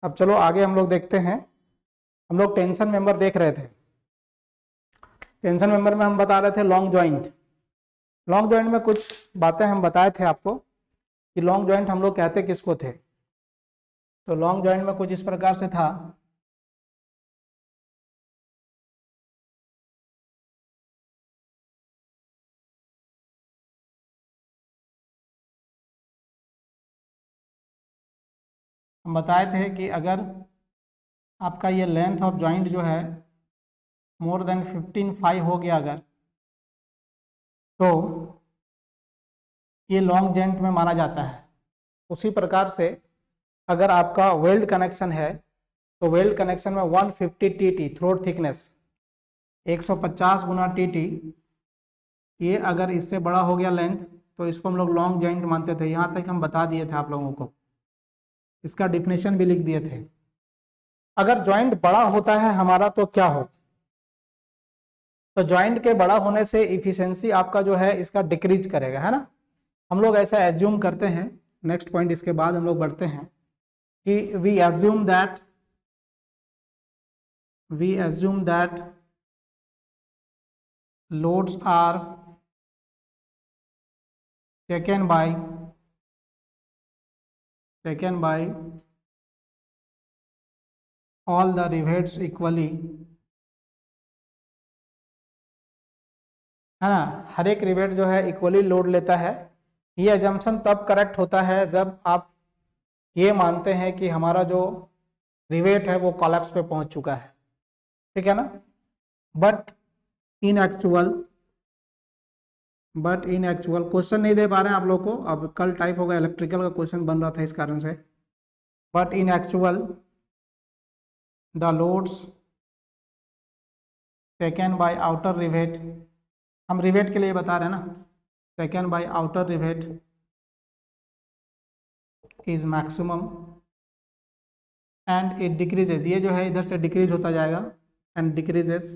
अब चलो आगे हम लोग देखते हैं। हम लोग टेंशन मेंबर देख रहे थे। टेंशन मेंबर में हम बता रहे थे लॉन्ग जॉइंट। लॉन्ग जॉइंट में कुछ बातें हम बताए थे आपको कि लॉन्ग जॉइंट हम लोग कहते किसको थे। तो लॉन्ग जॉइंट में कुछ इस प्रकार से था। हम बताए थे कि अगर आपका ये लेंथ ऑफ जॉइंट जो है मोर देन 15 हो गया अगर, तो ये लॉन्ग जॉइंट में माना जाता है। उसी प्रकार से अगर आपका वेल्ड कनेक्शन है तो वेल्ड कनेक्शन में 150 टी थ्रोट थिकनेस 150 गुना टी, ये अगर इससे बड़ा हो गया लेंथ तो इसको हम लोग लॉन्ग जॉइंट मानते थे। यहाँ तक हम बता दिए थे आप लोगों को, इसका डिफिनेशन भी लिख दिए थे। अगर जॉइंट बड़ा होता है हमारा तो क्या हो, तो जॉइंट के बड़ा होने से इफिशिएंसी आपका जो है इसका डिक्रीज करेगा, है ना। हम लोग ऐसा एज्यूम करते हैं। नेक्स्ट पॉइंट इसके बाद हम लोग बढ़ते हैं कि we assume that loads are taken by all the rivets equally, है ना। हर एक रिवेट जो है इक्वली लोड लेता है। ये एजम्पशन तब करेक्ट होता है जब आप ये मानते हैं कि हमारा जो रिवेट है वो कोलैप्स पे पहुंच चुका है, ठीक है ना। बट इन एक्चुअल क्वेश्चन नहीं दे पा रहे हैं आप लोग को। अब कल टाइप होगा, इलेक्ट्रिकल का क्वेश्चन बन रहा था इस कारण से। But in actual the loads taken by outer rivet, हम रिवेट के लिए बता रहे हैं ना, taken by outer rivet is maximum and it decreases, ये जो है इधर से डिक्रीज होता जाएगा and decreases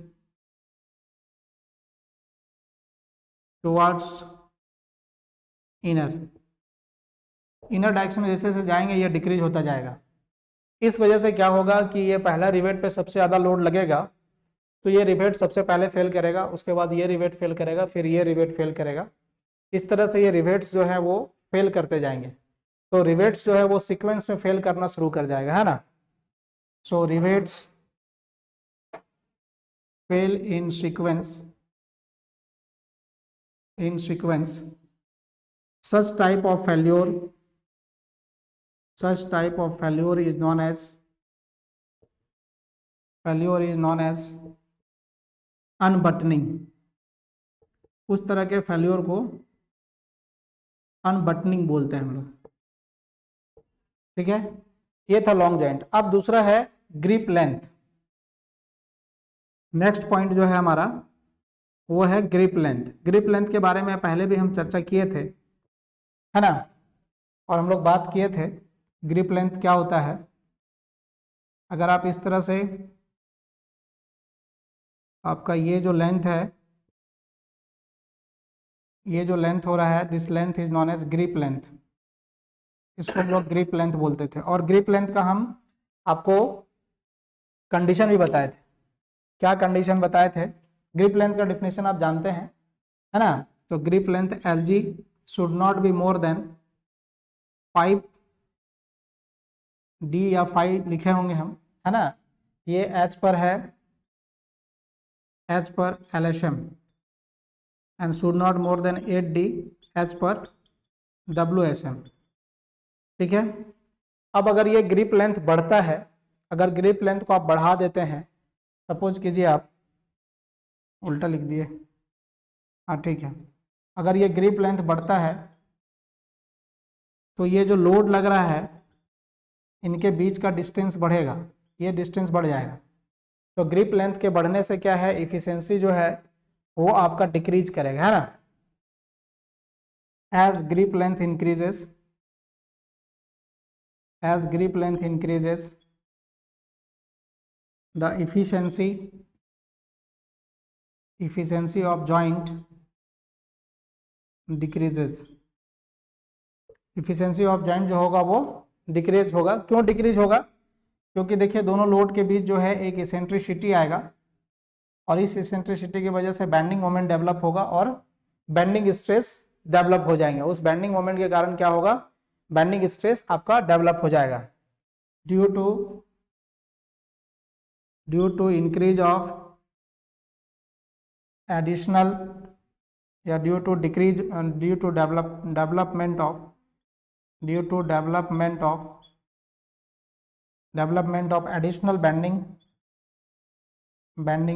towards inner direction में जैसे जैसे जाएंगे ये डिक्रीज होता जाएगा। इस वजह से क्या होगा कि ये पहला रिवेट पे सबसे ज़्यादा लोड लगेगा तो ये रिवेट सबसे पहले फेल करेगा, उसके बाद ये रिवेट फेल करेगा, फिर ये रिवेट फेल करेगा। इस तरह से ये रिवेट्स जो है वो फेल करते जाएंगे। तो रिवेट्स जो है वो सीक्वेंस में फेल करना शुरू कर जाएगा, है ना। So rivets fail in sequence such type of failure is known as unbuttoning. उस तरह के फेल्योर को अनबटनिंग बोलते हैं हम लोग, ठीक है। ये था लॉन्ग जॉइंट। अब दूसरा है ग्रिप लेंथ। नेक्स्ट पॉइंट जो है हमारा वो है ग्रिप लेंथ। ग्रिप लेंथ के बारे में पहले भी हम चर्चा किए थे, है ना। और हम लोग बात किए थे ग्रिप लेंथ क्या होता है। अगर आप इस तरह से आपका ये जो लेंथ है, ये जो लेंथ हो रहा है, this length is known as grip length. इसको हम लोग ग्रिप लेंथ बोलते थे। और ग्रिप लेंथ का हम आपको कंडीशन भी बताए थे। क्या कंडीशन बताए थे? ग्रिप लेंथ का डिफिनेशन आप जानते हैं, है ना। तो grip length L G should not be more than 5 D या 5 लिखे होंगे हम, है ना। ये एच पर है, एच पर LSM and should not more than 8 D H पर WSM, ठीक है। अब अगर ये ग्रिप लेंथ बढ़ता है, अगर ग्रिप लेंथ को आप बढ़ा देते हैं, सपोज कीजिए आप उल्टा लिख दिए, हाँ ठीक है। अगर ये ग्रिप लेंथ बढ़ता है तो ये जो लोड लग रहा है इनके बीच का डिस्टेंस बढ़ेगा, ये डिस्टेंस बढ़ जाएगा। तो ग्रिप लेंथ के बढ़ने से क्या है, इफिशिएंसी जो है वो आपका डिक्रीज करेगा, है ना। As grip length increases the efficiency of joint decreases। Efficiency of joint जो होगा वो डिक्रीज होगा। क्यों डिक्रीज होगा? क्योंकि देखिए दोनों लोड के बीच जो है एक इसेंट्रिसिटी आएगा और इस इसेंट्रिसिटी की वजह से बेंडिंग मोमेंट डेवलप होगा और बेंडिंग स्ट्रेस डेवलप हो जाएंगे। उस बेंडिंग मोमेंट के कारण क्या होगा, बेंडिंग स्ट्रेस आपका डेवलप हो जाएगा due to increase of additional या due to decrease due to development of additional bending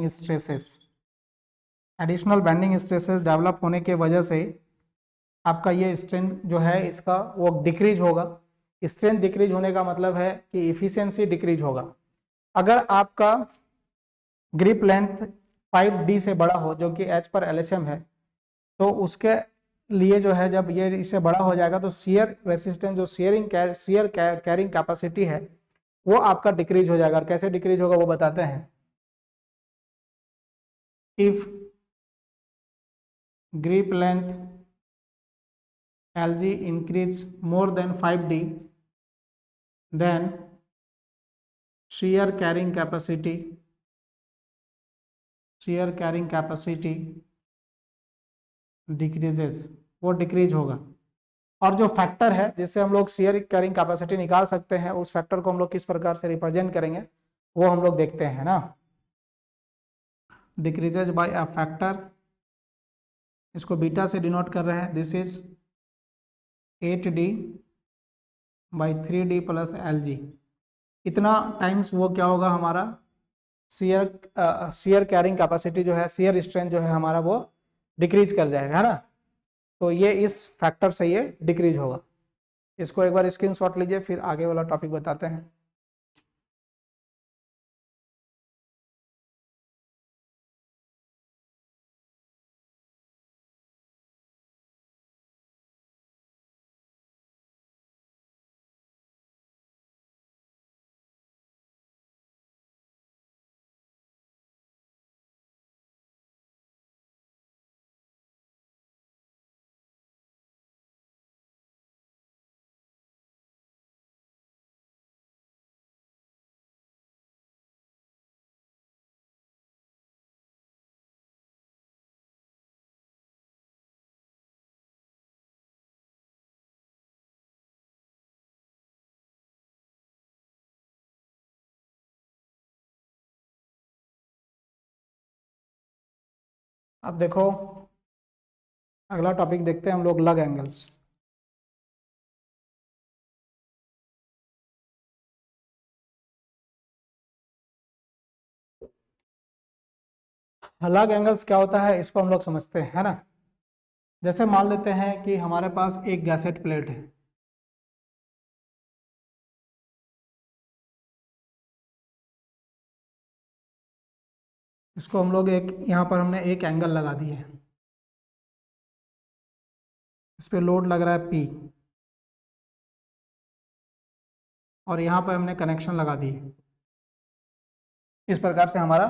stresses. Additional bending stresses develop होने के वजह से आपका ये स्ट्रेंथ जो है इसका वो डिक्रीज होगा। स्ट्रेंथ डिक्रीज होने का मतलब है कि इफिशियंसी डिक्रीज होगा। अगर आपका ग्रिप लेंथ 5D से बड़ा हो जो कि एच पर एलएचएम है, तो उसके लिए जो है जब ये इससे बड़ा हो जाएगा तो शियर रेसिस्टेंस जो शियर कैरिंग कैपेसिटी है वो आपका डिक्रीज हो जाएगा। और कैसे डिक्रीज होगा वो बताते हैं। If grip length LG increase more than 5D, then shear carrying capacity decreases, वो डिक्रीज होगा। और जो फैक्टर है जिससे हम लोग शेयर कैरिंग कैपेसिटी निकाल सकते हैं उस फैक्टर को हम लोग किस प्रकार से रिप्रेजेंट करेंगे वो हम लोग देखते हैं ना। डिक्रीजेज बाय अ फैक्टर, इसको बीटा से डिनोट कर रहे हैं। This is 8D by 3D plus LG। इतना टाइम्स वो क्या होगा हमारा शेयर कैरिंग कैपेसिटी जो है, शेयर स्ट्रेंथ जो है हमारा वो डिक्रीज कर जाएगा, है ना। तो ये इस फैक्टर से ये डिक्रीज होगा। इसको एक बार स्क्रीनशॉट लीजिए, फिर आगे वाला टॉपिक बताते हैं। अब देखो अगला टॉपिक देखते हैं हम लोग, लग एंगल्स। लग एंगल्स क्या होता है इसको हम लोग समझते हैं, है ना। जैसे मान लेते हैं कि हमारे पास एक गैसेट प्लेट है, इसको हम लोग एक यहाँ पर हमने एक एंगल लगा दिए है, इस पे लोड लग रहा है P और यहाँ पर हमने कनेक्शन लगा दिए। इस प्रकार से हमारा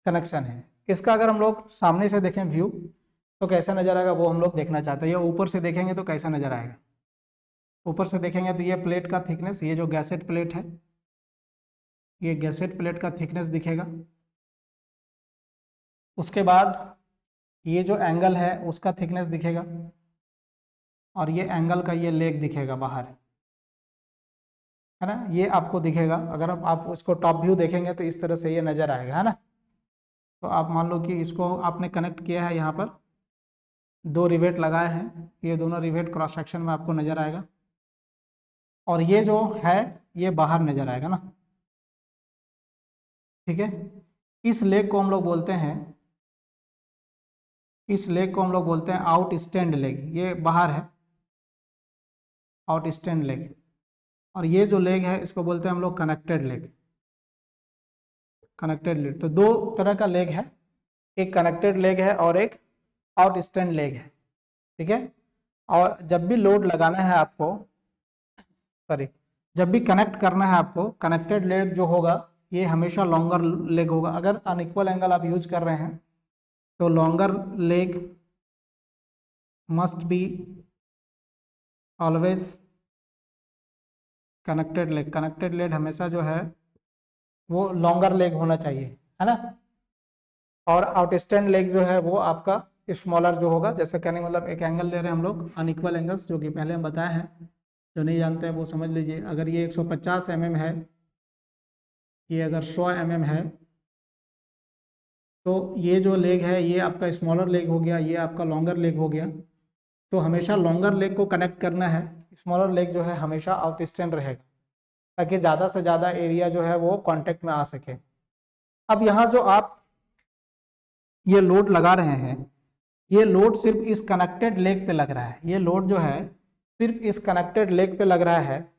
कनेक्शन है। इसका अगर हम लोग सामने से देखें व्यू तो कैसा नजर आएगा वो हम लोग देखना चाहते हैं, या ऊपर से देखेंगे तो कैसा नजर आएगा। ऊपर से देखेंगे तो ये प्लेट का थिकनेस, ये जो गैसेट प्लेट है ये गैसेट प्लेट का थिकनेस दिखेगा। उसके बाद ये जो एंगल है उसका थिकनेस दिखेगा और ये एंगल का ये लेग दिखेगा बाहर, है ना। ये आपको दिखेगा। अगर आप इसको टॉप व्यू देखेंगे तो इस तरह से ये नज़र आएगा, है ना। तो आप मान लो कि इसको आपने कनेक्ट किया है, यहाँ पर दो रिवेट लगाए हैं, ये दोनों रिवेट क्रॉस सेक्शन में आपको नज़र आएगा और ये जो है ये बाहर नज़र आएगा ना, ठीक है। इस लेग को हम लोग बोलते हैं, इस लेग को हम लोग बोलते हैं आउट स्टैंड लेग, ये बाहर है आउट स्टैंड लेग। और ये जो लेग है इसको बोलते हैं हम लोग कनेक्टेड लेग, कनेक्टेड लेग। तो दो तरह का लेग है, एक कनेक्टेड लेग है और एक आउट स्टैंड लेग है, ठीक है। और जब भी लोड लगाना है आपको, सॉरी, जब भी कनेक्ट करना है आपको, कनेक्टेड लेग जो होगा ये हमेशा लॉन्गर लेग होगा। अगर अनइक्वल एंगल आप यूज कर रहे हैं तो longer leg must be always connected leg. Connected leg हमेशा जो है वो लॉन्गर लेग होना चाहिए, है ना। और आउटस्टैंड लेग जो है वो आपका स्मॉलर जो होगा। जैसे कहने मतलब एक एंगल ले रहे हैं हम लोग अनइक्वल एंगल्स, जो कि पहले हम बताए हैं, जो नहीं जानते हैं वो समझ लीजिए। अगर ये 150 mm है, ये अगर 100 mm है, तो ये जो लेग है ये आपका स्मॉलर लेग हो गया, ये आपका लॉन्गर लेग हो गया। तो हमेशा लॉन्गर लेग को कनेक्ट करना है, स्मॉलर लेग जो है हमेशा आउटस्टैंड रहेगा, ताकि ज़्यादा से ज़्यादा एरिया जो है वो कांटेक्ट में आ सके। अब यहाँ जो आप ये लोड लगा रहे हैं, ये लोड सिर्फ इस कनेक्टेड लेग पे लग रहा है। ये लोड जो है सिर्फ इस कनेक्टेड लेग पे लग रहा है।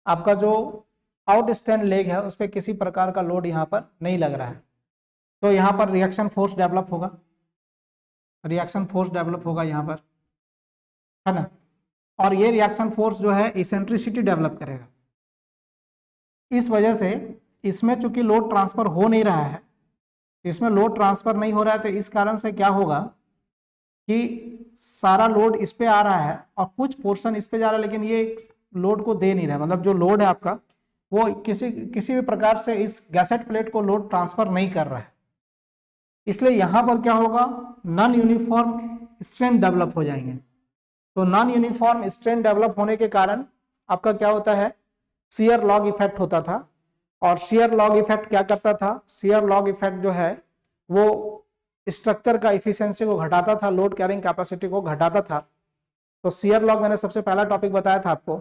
आपका जो आउटस्टैंड लेग है उस पर किसी प्रकार का लोड यहाँ पर नहीं लग रहा है। तो यहाँ पर रिएक्शन फोर्स डेवलप होगा, रिएक्शन फोर्स डेवलप होगा यहाँ पर, है ना। और ये रिएक्शन फोर्स जो है इसेंट्रिसिटी डेवलप करेगा। इस वजह से इसमें चूंकि लोड ट्रांसफर हो नहीं रहा है, इसमें लोड ट्रांसफर नहीं हो रहा है, तो इस कारण से क्या होगा कि सारा लोड इस पे आ रहा है और कुछ पोर्शन इस पे जा रहा है, लेकिन ये लोड को दे नहीं रहा है। मतलब जो लोड है आपका वो किसी भी प्रकार से इस गैसेट प्लेट को लोड ट्रांसफर नहीं कर रहा है। इसलिए यहां पर क्या होगा, नॉन यूनिफॉर्म स्ट्रेन डेवलप हो जाएंगे। तो नॉन यूनिफॉर्म स्ट्रेन डेवलप होने के कारण आपका क्या होता है, शियर लॉग इफेक्ट होता था। और शियर लॉग इफेक्ट क्या करता था, शियर लॉग इफेक्ट जो है वो स्ट्रक्चर का इफिशियंसी को घटाता था, लोड कैरिंग कैपेसिटी को घटाता था। तो शियर लॉग मैंने सबसे पहला टॉपिक बताया था आपको।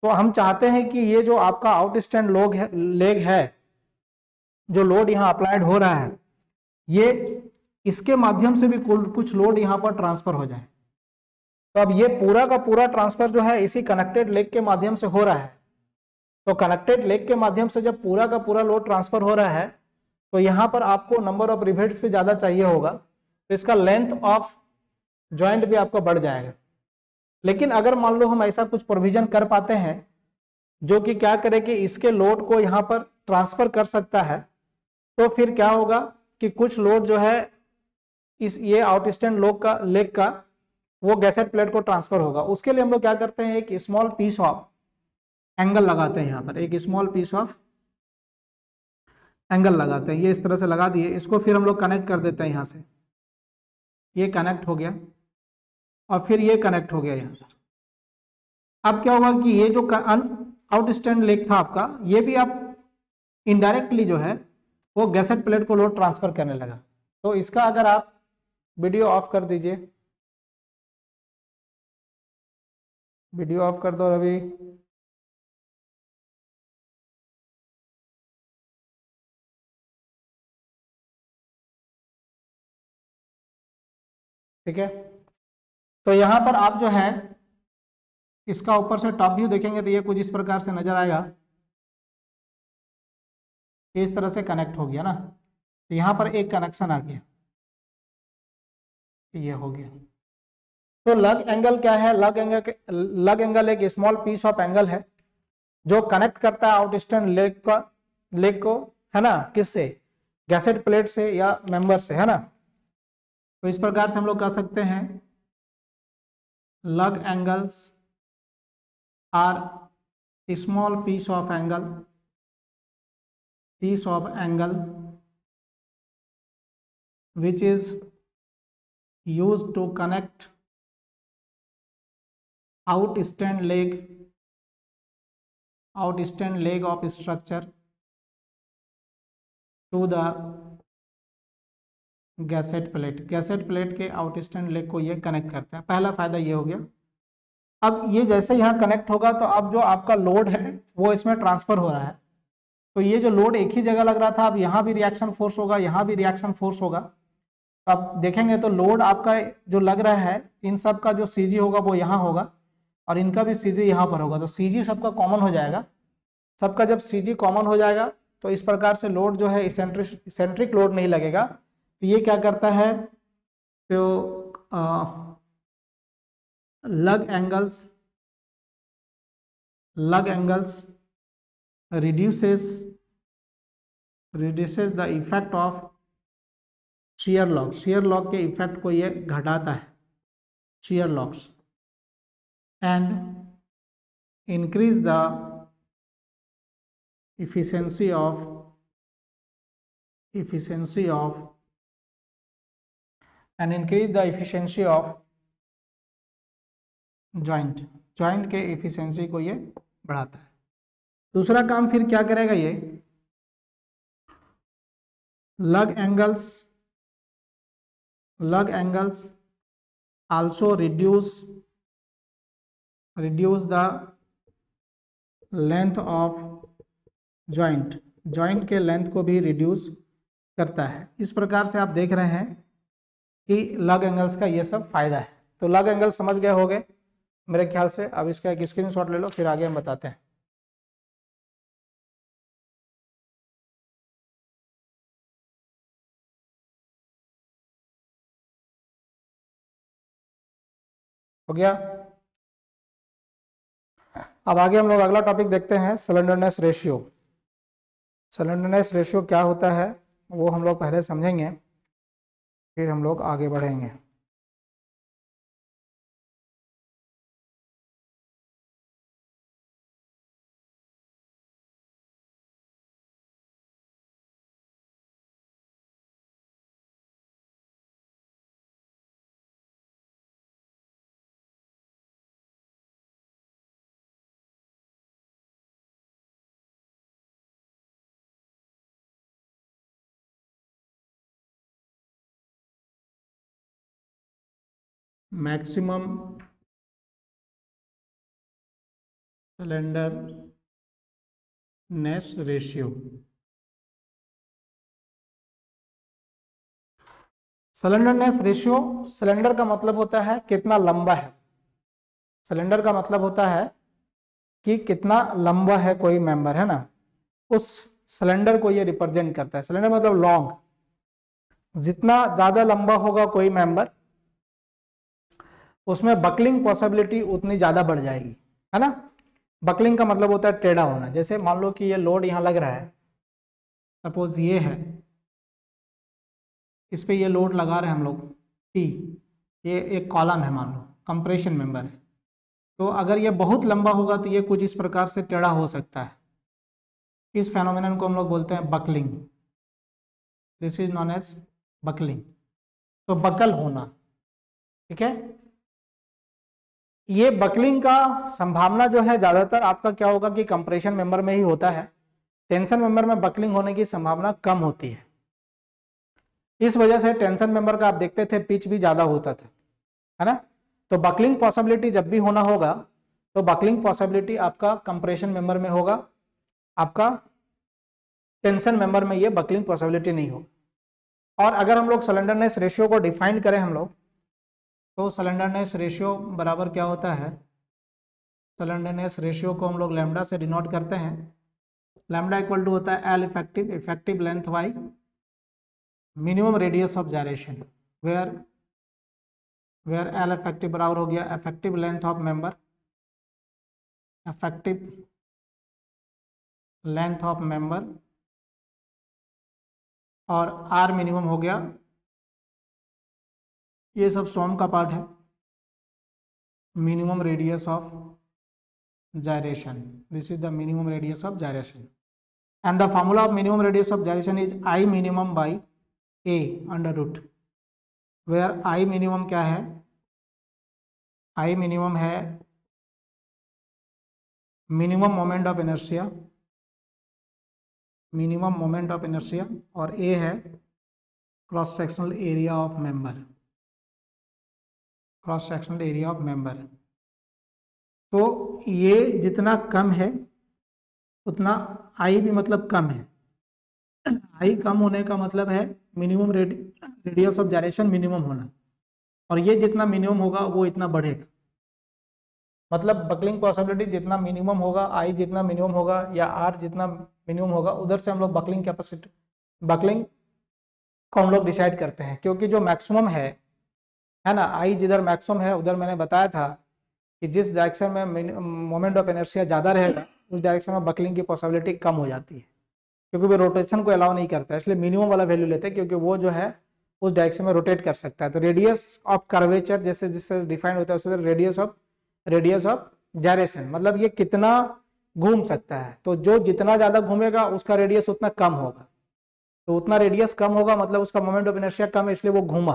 तो हम चाहते हैं कि ये जो आपका आउटस्टैंड लेग है, जो लोड यहाँ अप्लाइड हो रहा है, ये इसके माध्यम से भी कुछ लोड यहाँ पर ट्रांसफर हो जाए। तो अब ये पूरा का पूरा ट्रांसफर जो है इसी कनेक्टेड लेग के माध्यम से हो रहा है। तो कनेक्टेड लेग के माध्यम से जब पूरा का पूरा लोड ट्रांसफर हो रहा है, तो यहाँ पर आपको नंबर ऑफ रिवेट्स भी ज़्यादा चाहिए होगा, तो इसका लेंथ ऑफ जॉइंट भी आपका बढ़ जाएगा। लेकिन अगर मान लो हम ऐसा कुछ प्रोविजन कर पाते हैं जो कि क्या करे कि इसके लोड को यहाँ पर ट्रांसफर कर सकता है, तो फिर क्या होगा कि कुछ लोड जो है इस ये आउटस्टैंड लेग का वो गैसेट प्लेट को ट्रांसफर होगा। उसके लिए हम लोग क्या करते हैं, एक स्मॉल पीस ऑफ एंगल लगाते हैं। यहाँ पर एक स्मॉल पीस ऑफ एंगल लगाते हैं, ये इस तरह से लगा दिए। इसको फिर हम लोग कनेक्ट कर देते हैं यहाँ से, ये कनेक्ट हो गया और फिर ये कनेक्ट हो गया यहाँ पर। अब क्या होगा कि ये जो आउटस्टैंड लेग था आपका, ये भी आप इनडायरेक्टली जो है वो गैसेट प्लेट को लोड ट्रांसफर करने लगा। तो इसका अगर आप वीडियो ऑफ कर दीजिए, वीडियो ऑफ कर दो अभी। ठीक है, तो यहां पर आप जो है इसका ऊपर से टॉप व्यू देखेंगे तो ये कुछ इस प्रकार से नजर आएगा। इस तरह से कनेक्ट हो गया ना, तो यहाँ पर एक कनेक्शन आ गया, ये हो गया। तो लग एंगल क्या है, लग एंगल एक स्मॉल पीस ऑफ एंगल है जो कनेक्ट करता है आउटस्टैंड लेग को, है ना, किससे, गैसेट प्लेट से या मेंबर से, है ना। तो इस प्रकार से हम लोग कह सकते हैं lug angles are small piece of angle which is used to connect outstand leg of structure to the gadget plate के आउटस्टैंड लेग को ये कनेक्ट करता है। पहला फायदा ये हो गया। अब ये जैसे यहाँ कनेक्ट होगा तो अब जो आपका लोड है वो इसमें ट्रांसफर हो रहा है। तो ये जो लोड एक ही जगह लग रहा था, अब यहाँ भी रिएक्शन फोर्स होगा, यहाँ भी रिएक्शन फोर्स होगा। अब देखेंगे तो लोड आपका जो लग रहा है, इन सब का जो सीजी होगा वो यहाँ होगा और इनका भी सीजी यहाँ पर होगा। तो सीजी सबका कॉमन हो जाएगा। सबका जब सीजी कॉमन हो जाएगा तो इस प्रकार से लोड जो है इसेंट्रिक लोड नहीं लगेगा। तो ये क्या करता है, तो लग angles reduces the effect of shear log के इफेक्ट को ये घटाता है, shear logs, and increase the efficiency of efficiency of and increase the efficiency of joint, joint के एफिशिएंसी को ये बढ़ाता है। दूसरा काम फिर क्या करेगा ये, लग angles also reduce the length of joint, joint के लेंथ को भी रिड्यूस करता है। इस प्रकार से आप देख रहे हैं कि लग एंगल्स का ये सब फायदा है। तो लग एंगल समझ गए होंगे मेरे ख्याल से। अब इसका एक स्क्रीनशॉट ले लो, फिर आगे हम बताते हैं। हो गया। अब आगे हम लोग अगला टॉपिक देखते हैं, स्लेंडरनेस रेशियो। स्लेंडरनेस रेशियो क्या होता है वो हम लोग पहले समझेंगे, फिर हम लोग आगे बढ़ेंगे। Maximum slenderness ratio. Slenderness ratio, cylinder का मतलब होता है कितना लंबा है। सिलेंडर का मतलब होता है कि कितना लंबा है कोई मेंबर, है ना, उस सिलेंडर को ये रिप्रेजेंट करता है। सिलेंडर मतलब लॉन्ग, जितना ज्यादा लंबा होगा कोई मेंबर उसमें बकलिंग पॉसिबिलिटी उतनी ज्यादा बढ़ जाएगी, है ना। बकलिंग का मतलब होता है टेढ़ा होना। जैसे मान लो कि ये लोड यहाँ लग रहा है, सपोज ये है, इस पे ये लोड लगा रहे हैं हम लोग P, ये एक कॉलम है, मान लो कंप्रेशन मेंबर है। तो अगर ये बहुत लंबा होगा तो ये कुछ इस प्रकार से टेढ़ा हो सकता है। इस फेनोमेनन को हम लोग बोलते हैं buckling. This is known as buckling. तो बकल होना, ठीक है। ये बकलिंग का संभावना जो है ज्यादातर आपका क्या होगा कि कंप्रेशन मेंबर में ही होता है। टेंशन मेंबर में बकलिंग होने की संभावना कम होती है। इस वजह से टेंशन मेंबर का आप देखते थे पिच भी ज्यादा होता था, है ना। तो बकलिंग पॉसिबिलिटी जब भी होना होगा तो बकलिंग पॉसिबिलिटी आपका कंप्रेशन मेंबर में होगा, आपका टेंशन मेंबर में ये बकलिंग पॉसिबिलिटी नहीं होगा। और अगर हम लोग स्लेंडरनेस रेशियो को डिफाइन करें हम लोग, तो स्लेंडरनेस रेशियो बराबर क्या होता है, स्लेंडरनेस रेशियो को हम लोग लैम्डा से डिनोट करते हैं। लैम्डा इक्वल टू होता है L effective, effective length by minimum radius of gyration, where L effective बराबर हो गया effective length of member, effective length of member, और आर मिनिमम हो गया, ये सब सॉम का पार्ट है, minimum radius of gyration. This is the minimum radius of gyration, and the formula of minimum radius of gyration is I minimum by A under root, where I minimum क्या है, I minimum है minimum moment of inertia, minimum moment of inertia, और A है cross sectional area of member, cross sectional area of member. तो ये जितना कम है उतना आई भी मतलब कम है। आई कम होने का मतलब है minimum radius of gyration minimum होना, और ये जितना मिनिमम होगा वो इतना बढ़ेगा। मतलब बकलिंग पॉसिबिलिटी जितना मिनिमम होगा, आई जितना मिनिमम होगा या आर जितना मिनिमम होगा, उधर से हम लोग बकलिंग कैपेसिटी, बकलिंग को हम लोग डिसाइड करते हैं। क्योंकि जो मैक्सिमम है ना, आई जिधर मैक्सिमम है उधर मैंने बताया था कि जिस डायरेक्शन में मोमेंट ऑफ इनर्शिया ज़्यादा रहेगा उस डायरेक्शन में बकलिंग की पॉसिबिलिटी कम हो जाती है, क्योंकि वो रोटेशन को अलाउ नहीं करता है। इसलिए मिनिमम वाला वैल्यू लेते हैं, क्योंकि वो जो है उस डायरेक्शन में रोटेट कर सकता है। तो रेडियस ऑफ कर्वेचर जैसे जिससे डिफाइन होता है उससे रेडियस ऑफ जायरेशन, मतलब ये कितना घूम सकता है। तो जो जितना ज़्यादा घूमेगा उसका रेडियस उतना कम होगा। तो उतना रेडियस कम होगा, मतलब उसका मोमेंट ऑफ इनर्शिया कम है, इसलिए वो घूमा।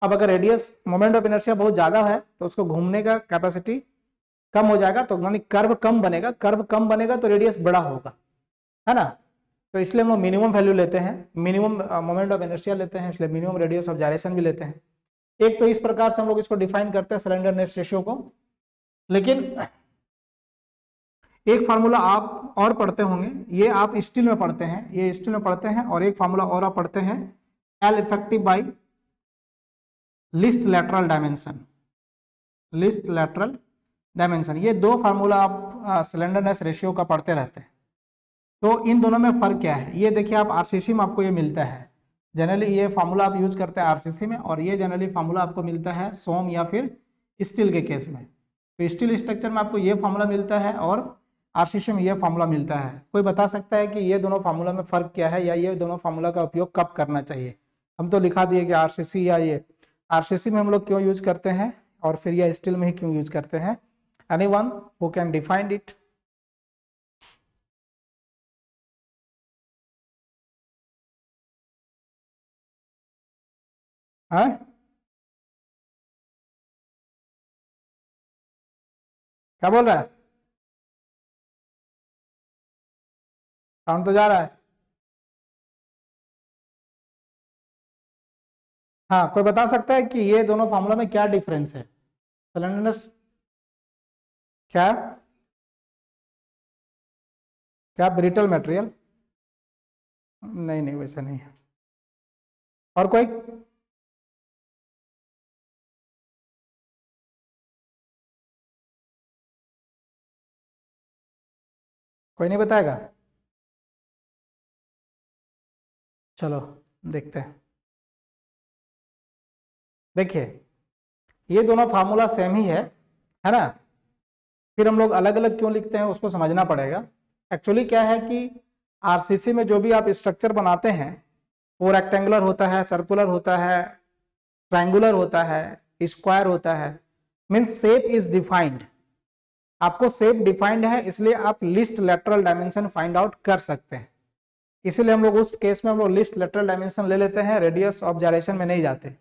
अब अगर रेडियस मोमेंट ऑफ इनर्शिया बहुत ज्यादा है तो उसको घूमने का कैपेसिटी कम हो जाएगा, तो यानी कर्व कम बनेगा, कर्व कम बनेगा तो रेडियस बड़ा होगा, है ना। तो इसलिए हम लोग मिनिमम वैल्यू लेते हैं, मिनिमम मोमेंट ऑफ इनर्शिया लेते हैं, इसलिए मिनिमम रेडियस ऑफ जायरेशन भी लेते हैं। एक तो इस प्रकार से हम लोग इसको डिफाइन करते हैं स्लेंडरनेस रेशियो को। लेकिन एक फार्मूला आप और पढ़ते होंगे, ये आप स्टील में पढ़ते हैं, ये स्टील में पढ़ते हैं, और एक फार्मूला और आप पढ़ते हैं, L effective by least lateral dimension, least lateral dimension. ये दो फार्मूला आप स्लेंडरनेस रेशियो का पढ़ते रहते हैं। तो इन दोनों में फर्क क्या है, ये देखिए आप आरसीसी में आपको ये मिलता है, जनरली ये फार्मूला आप यूज करते हैं आरसीसी में, और ये जनरली फार्मूला आपको मिलता है सोम या फिर स्टील के केस में। तो स्टील स्ट्रक्चर में आपको ये फार्मूला मिलता है और आरसीसी में ये फार्मूला मिलता है। कोई बता सकता है कि ये दोनों फार्मूला में फर्क क्या है, या ये दोनों फार्मूला का उपयोग कब करना चाहिए। हम तो लिखा दिए कि आरसीसी, या ये आरसीसी में हम लोग क्यों यूज करते हैं और फिर ये स्टील में ही क्यों यूज करते हैं। Anyone who can define it. है क्या बोल रहा है, साउंड तो जा रहा है। हाँ, कोई बता सकता है कि ये दोनों फार्मूला में क्या डिफरेंस है। स्लेंडरनेस क्या, क्या ब्रिटल मटेरियल, नहीं नहीं वैसा नहीं है। और कोई, कोई नहीं बताएगा। चलो देखते हैं। देखिए ये दोनों फार्मूला सेम ही है ना। फिर हम लोग अलग अलग क्यों लिखते हैं उसको समझना पड़ेगा। एक्चुअली क्या है कि आरसीसी में जो भी आप स्ट्रक्चर बनाते हैं वो रेक्टेंगुलर होता है, सर्कुलर होता है, ट्रायंगुलर होता है, स्क्वायर होता है, मीन्स शेप इज डिफाइंड। आपको शेप डिफाइंड है, इसलिए आप list lateral dimension find out कर सकते हैं। इसीलिए हम लोग उस केस में हम लोग लिस्ट लेटरल डायमेंशन ले लेते हैं, रेडियस ऑफ जायरेशन में नहीं जाते।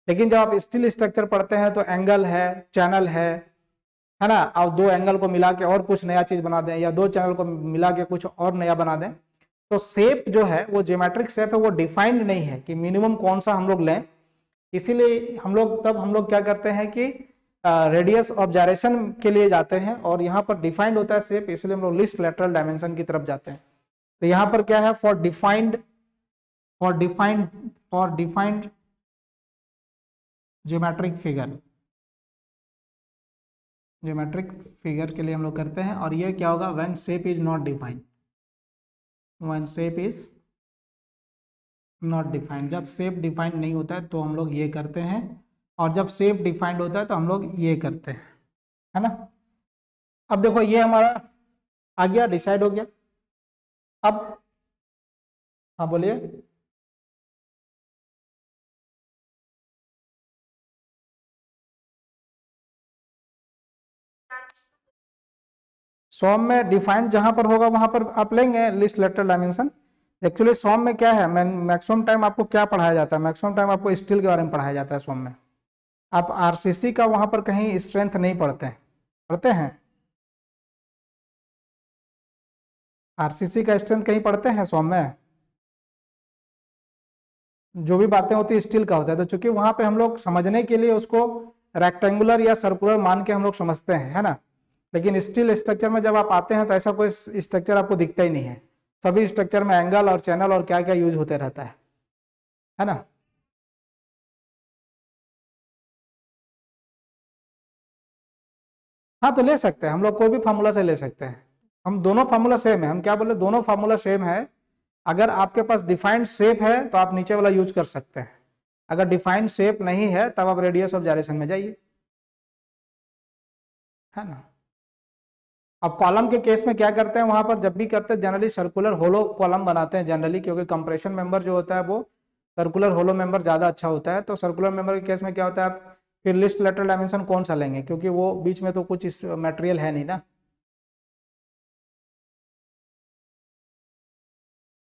लेकिन जब आप स्टील स्ट्रक्चर पढ़ते हैं तो एंगल है, चैनल है ना, और दो एंगल को मिला के और कुछ नया चीज बना दें, या दो चैनल को मिला के कुछ और नया बना दें, तो शेप जो है वो ज्योमेट्रिक शेप है, वो डिफाइंड नहीं है कि मिनिमम कौन सा हम लोग लें। इसीलिए हम लोग क्या करते हैं कि रेडियस ऑफ जायरेशन के लिए जाते हैं, और यहाँ पर डिफाइंड होता है शेप, इसलिए हम लोग लिस्ट लेटरल डायमेंशन की तरफ जाते हैं। तो यहाँ पर क्या है, फॉर डिफाइंड ज्योमेट्रिक फिगर के लिए हम लोग करते हैं। और ये क्या होगा, when shape is not defined, when shape is not defined, जब शेप डिफाइंड नहीं होता है तो हम लोग ये करते हैं, और जब शेप डिफाइंड होता है तो हम लोग ये करते हैं, है ना। अब देखो ये हमारा आ गया, डिसाइड हो गया। अब हाँ बोलिए। सॉम में डिफाइंड जहां पर होगा वहां पर आप लेंगे लिस्ट लेटरल डायमेंशन। एक्चुअली सॉम में क्या है, मैक्सिमम टाइम आपको क्या पढ़ाया जाता है, मैक्सिमम टाइम आपको स्टील के बारे में पढ़ाया जाता है सॉम में। आप आरसीसी का वहां पर कहीं स्ट्रेंथ नहीं पढ़ते हैं, पढ़ते हैं आरसीसी का स्ट्रेंथ कहीं पढ़ते हैं सॉम में। जो भी बातें होती है स्टील का होता है, तो चूंकि वहां पे हम लोग समझने के लिए उसको रेक्टेंगुलर या सर्कुलर मान के हम लोग समझते हैं, है ना। लेकिन स्टील स्ट्रक्चर में जब आप आते हैं तो ऐसा कोई स्ट्रक्चर आपको दिखता ही नहीं है। सभी स्ट्रक्चर में एंगल और चैनल और क्या क्या यूज होते रहता है ना। हाँ तो ले सकते हैं हम लोग, कोई भी फार्मूला से ले सकते हैं। हम दोनों फार्मूला सेम है, हम क्या बोले, दोनों फार्मूला सेम है। अगर आपके पास डिफाइंड शेप है तो आप नीचे वाला यूज कर सकते हैं, अगर डिफाइंड शेप नहीं है तब आप रेडियस ऑफ जायरेशन में जाइए, है ना। अब कॉलम के केस में क्या करते हैं, वहां पर जब भी करते हैं जनरली सर्कुलर होलो कॉलम बनाते हैं जनरली, क्योंकि कंप्रेशन मेंबर जो होता है वो सर्कुलर होलो मेंबर ज्यादा अच्छा होता है। तो सर्कुलर मेंबर के केस में क्या होता है, आप फिर लिस्ट लेटरल डायमेंशन कौन सा लेंगे, क्योंकि वो बीच में तो कुछ इस मटेरियल है नहीं ना।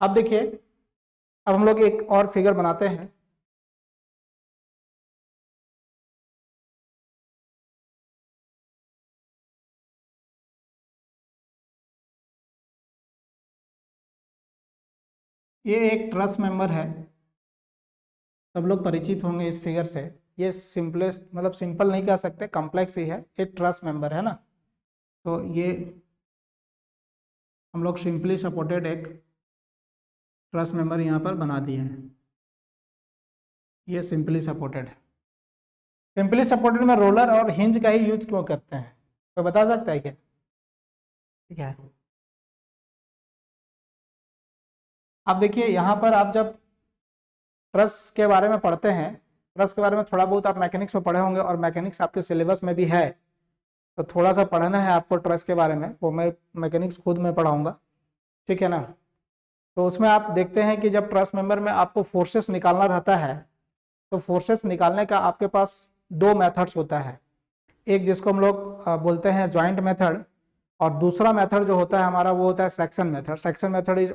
अब देखिए अब हम लोग एक और फिगर बनाते हैं। ये एक ट्रस्ट मेंबर है, सब लोग परिचित होंगे इस फिगर से। ये सिंपलेस्ट, मतलब सिंपल नहीं कह सकते, कॉम्प्लेक्स ही है, एक ट्रस्ट मेंबर है ना। तो ये हम लोग सिंपली सपोर्टेड एक ट्रस्ट मेंबर यहाँ पर बना दिए हैं। ये सिंपली सपोर्टेड है। सिंपली सपोर्टेड में रोलर और हिंज का ही यूज क्यों करते हैं, तो बता सकता है क्या? ठीक है, अब देखिए यहाँ पर आप जब ट्रस के बारे में पढ़ते हैं, ट्रस के बारे में थोड़ा बहुत आप मैकेनिक्स में पढ़े होंगे और मैकेनिक्स आपके सिलेबस में भी है, तो थोड़ा सा पढ़ना है आपको ट्रस के बारे में, वो मैं मैकेनिक्स खुद में पढ़ाऊंगा, ठीक है ना। तो उसमें आप देखते हैं कि जब ट्रस मेंबर में आपको फोर्सेस निकालना रहता है, तो फोर्सेस निकालने का आपके पास दो मेथड्स होता है। एक जिसको हम लोग बोलते हैं जॉइंट मेथड, और दूसरा मेथड जो होता है हमारा वो होता है section method. Section method is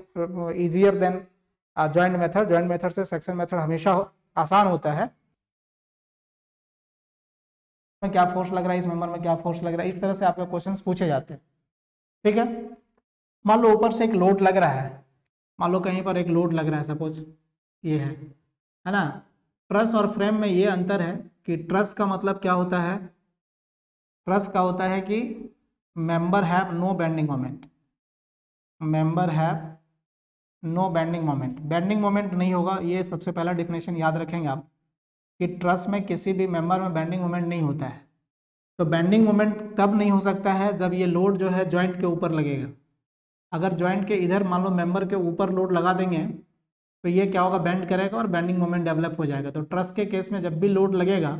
easier than joint method. Joint method से सेक्शन मेथड हमेशा आसान होता है। क्या फोर्स लग रहा है इस मेंबर में, क्या फोर्स लग रहा है, इस तरह से आपके क्वेश्चंस पूछे जाते हैं, ठीक है। मान लो ऊपर से एक लोड लग रहा है, मान लो कहीं पर एक लोड लग रहा है, सपोज ये है ना। ट्रस और फ्रेम में ये अंतर है कि ट्रस का मतलब क्या होता है, ट्रस का होता है कि member have no bending moment, member have no bending moment, bending moment नहीं होगा। ये सबसे पहला डिफिनेशन याद रखेंगे आप कि ट्रस में किसी भी मेंबर में बेंडिंग मोमेंट नहीं होता है। तो बेंडिंग मोमेंट तब नहीं हो सकता है जब ये लोड जो है जॉइंट के ऊपर लगेगा। अगर जॉइंट के इधर मान लो मेंबर के ऊपर लोड लगा देंगे तो ये क्या होगा, बेंड करेगा और बेंडिंग मोमेंट डेवलप हो जाएगा। तो ट्रस के केस में जब भी लोड लगेगा,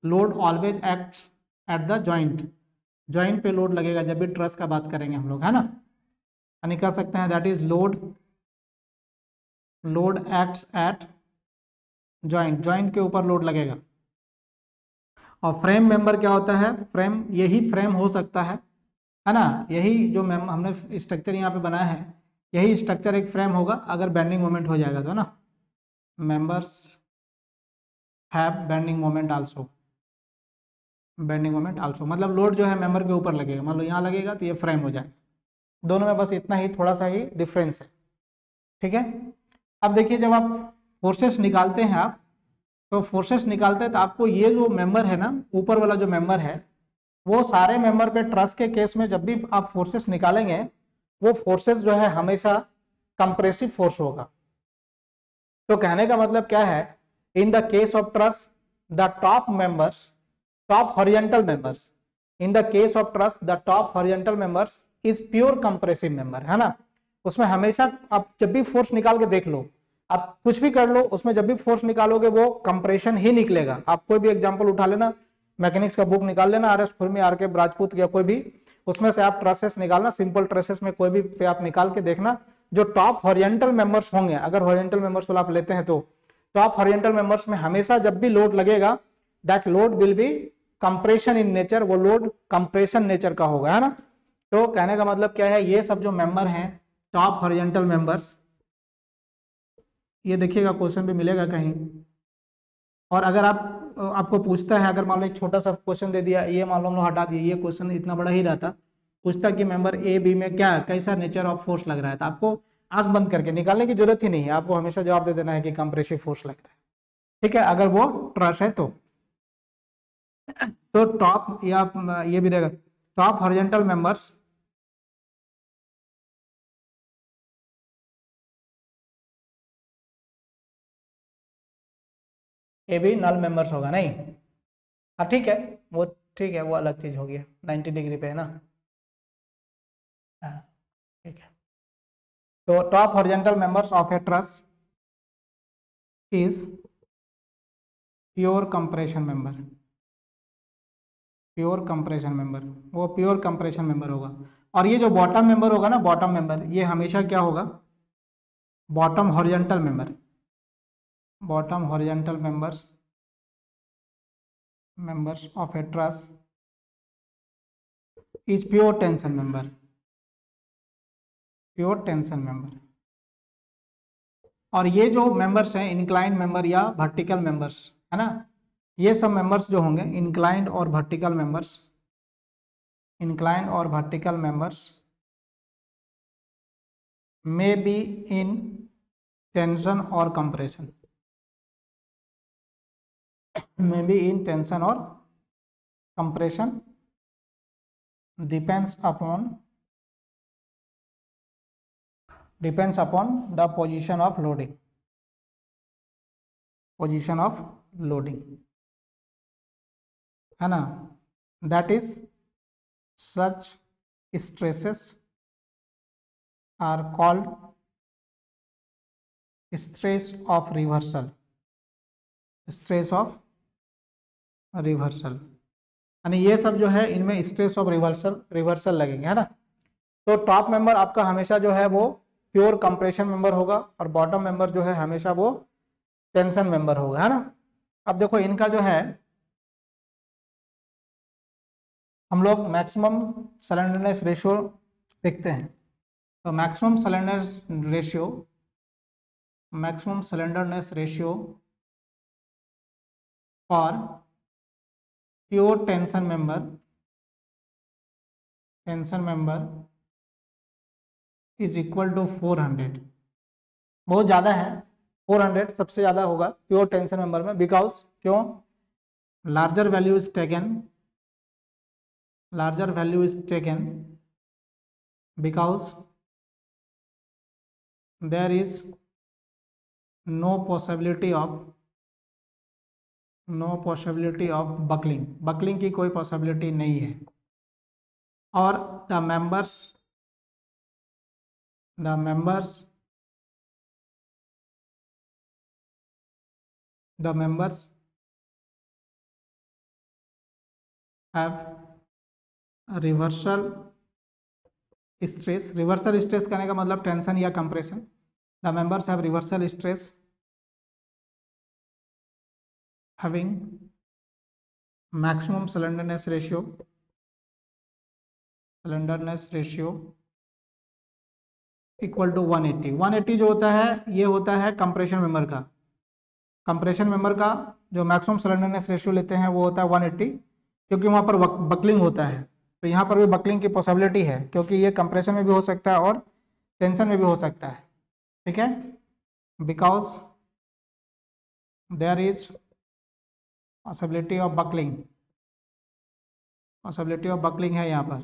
load always act at the joint, joint पे लोड लगेगा जब भी ट्रस का बात करेंगे हम लोग, है ना। यानी कह सकते हैं that is load, load acts at joint, joint के ऊपर लोड लगेगा। और फ्रेम मेंबर क्या होता है, फ्रेम यही फ्रेम हो सकता है ना। यही जो हमने स्ट्रक्चर यहाँ पे बनाया है, यही स्ट्रक्चर एक फ्रेम होगा अगर बेंडिंग मोमेंट हो जाएगा तो, है ना। Members have bending moment also, bending moment also मतलब लोड जो है मेंबर के ऊपर लगेगा, मान लो यहाँ लगेगा तो ये फ्रेम हो जाएगा। दोनों में बस इतना ही, थोड़ा सा ही डिफरेंस है, ठीक है। अब देखिए जब आप फोर्सेस निकालते हैं आप, तो फोर्सेस निकालते हैं तो आपको ये जो मेंबर है ना, ऊपर वाला जो मेंबर है, वो सारे मेंबर पे ट्रस के केस में जब भी आप फोर्सेस निकालेंगे, वो फोर्सेस जो है हमेशा कंप्रेसिव फोर्स होगा। तो कहने का मतलब क्या है, in the case of truss the top members, top horizontal members, in the case of truss the top horizontal members is pure compressive member, है ना। उसमें हमेशा आप जब भी फोर्स निकाल के देख लो, आप कुछ भी कर लो, उसमें जब भी फोर्स निकालोगे वो कंप्रेशन ही निकलेगा। आप कोई भी एग्जांपल उठा लेना, मैकेनिक्स का बुक निकाल लेना, आर एस खुरमी, आर के राजपूत या कोई भी, उसमें से आप ट्रसेस निकालना, सिंपल ट्रसेस में कोई भी पे आप निकाल के देखना, जो टॉप हॉरिजॉन्टल मेंबर्स होंगे, अगर हॉरिजॉन्टल मेंबर्स वाला आप लेते हैं तो टॉप हॉरिजॉन्टल मेंबर्स में हमेशा जब भी लोड लगेगा, that load will be compression in nature, वो लोड कंप्रेशन नेचर का होगा, है ना। तो कहने का मतलब क्या है, ये सब जो मेंबर हैं टॉप हॉरिजॉन्टल मेंबर्स, ये देखिएगा क्वेश्चन भी मिलेगा कहीं। और अगर आपको पूछता है, अगर मान लो एक छोटा सा क्वेश्चन दे दिया, ये मान लो हम लोग हटा दिए, ये क्वेश्चन इतना बड़ा ही रहता, पूछता कि मेंबर ए बी में क्या कैसा नेचर ऑफ फोर्स लग रहा है, तो आपको आंख बंद करके निकालने की जरूरत ही नहीं है, आपको हमेशा जवाब दे देना है कि कंप्रेसिव फोर्स लग रहा है, ठीक है, अगर वो ट्रस है तो टॉप, या ये भी रहेगा टॉप हॉरिजॉन्टल मेंबर्स ये भी नल मेंबर्स होगा नहीं। हाँ ठीक है, वो ठीक है, वो अलग चीज हो गया, 90 डिग्री पे है ना। हाँ ठीक है। तो top horizontal members of A truss is pure compression member, pure compression member, वो प्योर कंप्रेशन मेंबर होगा। और ये जो बॉटम मेंबर होगा ना, बॉटम मेंबर, ये हमेशा क्या होगा, bottom horizontal member, bottom horizontal members, members of A truss is pure tension member, pure tension member, और ये जो मेंबर्स हैं इंक्लाइंड मेंबर या वर्टिकल मेंबर्स है ना, ये सब मेंबर्स जो होंगे इंक्लाइंड और वर्टिकल मेंबर्स, इंक्लाइंड और vertical members may be in tension or compression, may be in tension or compression, depends upon the position of loading, position of loading है ना, that is such stresses are called stress of reversal, stress of reversal यानी ये सब जो है इनमें stress of reversal लगेंगे है ना। तो टॉप मेंबर आपका हमेशा जो है वो प्योर कंप्रेशन मेंबर होगा और बॉटम मेंबर जो है हमेशा वो टेंशन मेंबर होगा है ना। अब देखो इनका जो है हम लोग मैक्सिमम स्लेंडरनेस रेशियो देखते हैं। तो maximum slenderness ratio for pure tension member is equal to 400, बहुत ज़्यादा है 400 सबसे ज़्यादा होगा प्योर टेंशन मेंबर में, बिकॉज क्यों, larger value is taken because there is no possibility of buckling की कोई possibility नहीं है, और the members have reversal stress करने का मतलब टेंशन या compression, the members have reversal stress having maximum slenderness ratio equal to 180 जो होता है ये होता है कंप्रेशन मेंबर का जो मैक्सिमम स्लेंडरनेस रेशियो लेते हैं वो होता है 180, क्योंकि वहाँ पर बकलिंग होता है। तो यहाँ पर भी बकलिंग की पॉसिबिलिटी है क्योंकि ये कंप्रेशन में भी हो सकता है और टेंशन में भी हो सकता है, ठीक है, because there is possibility of buckling है यहाँ पर,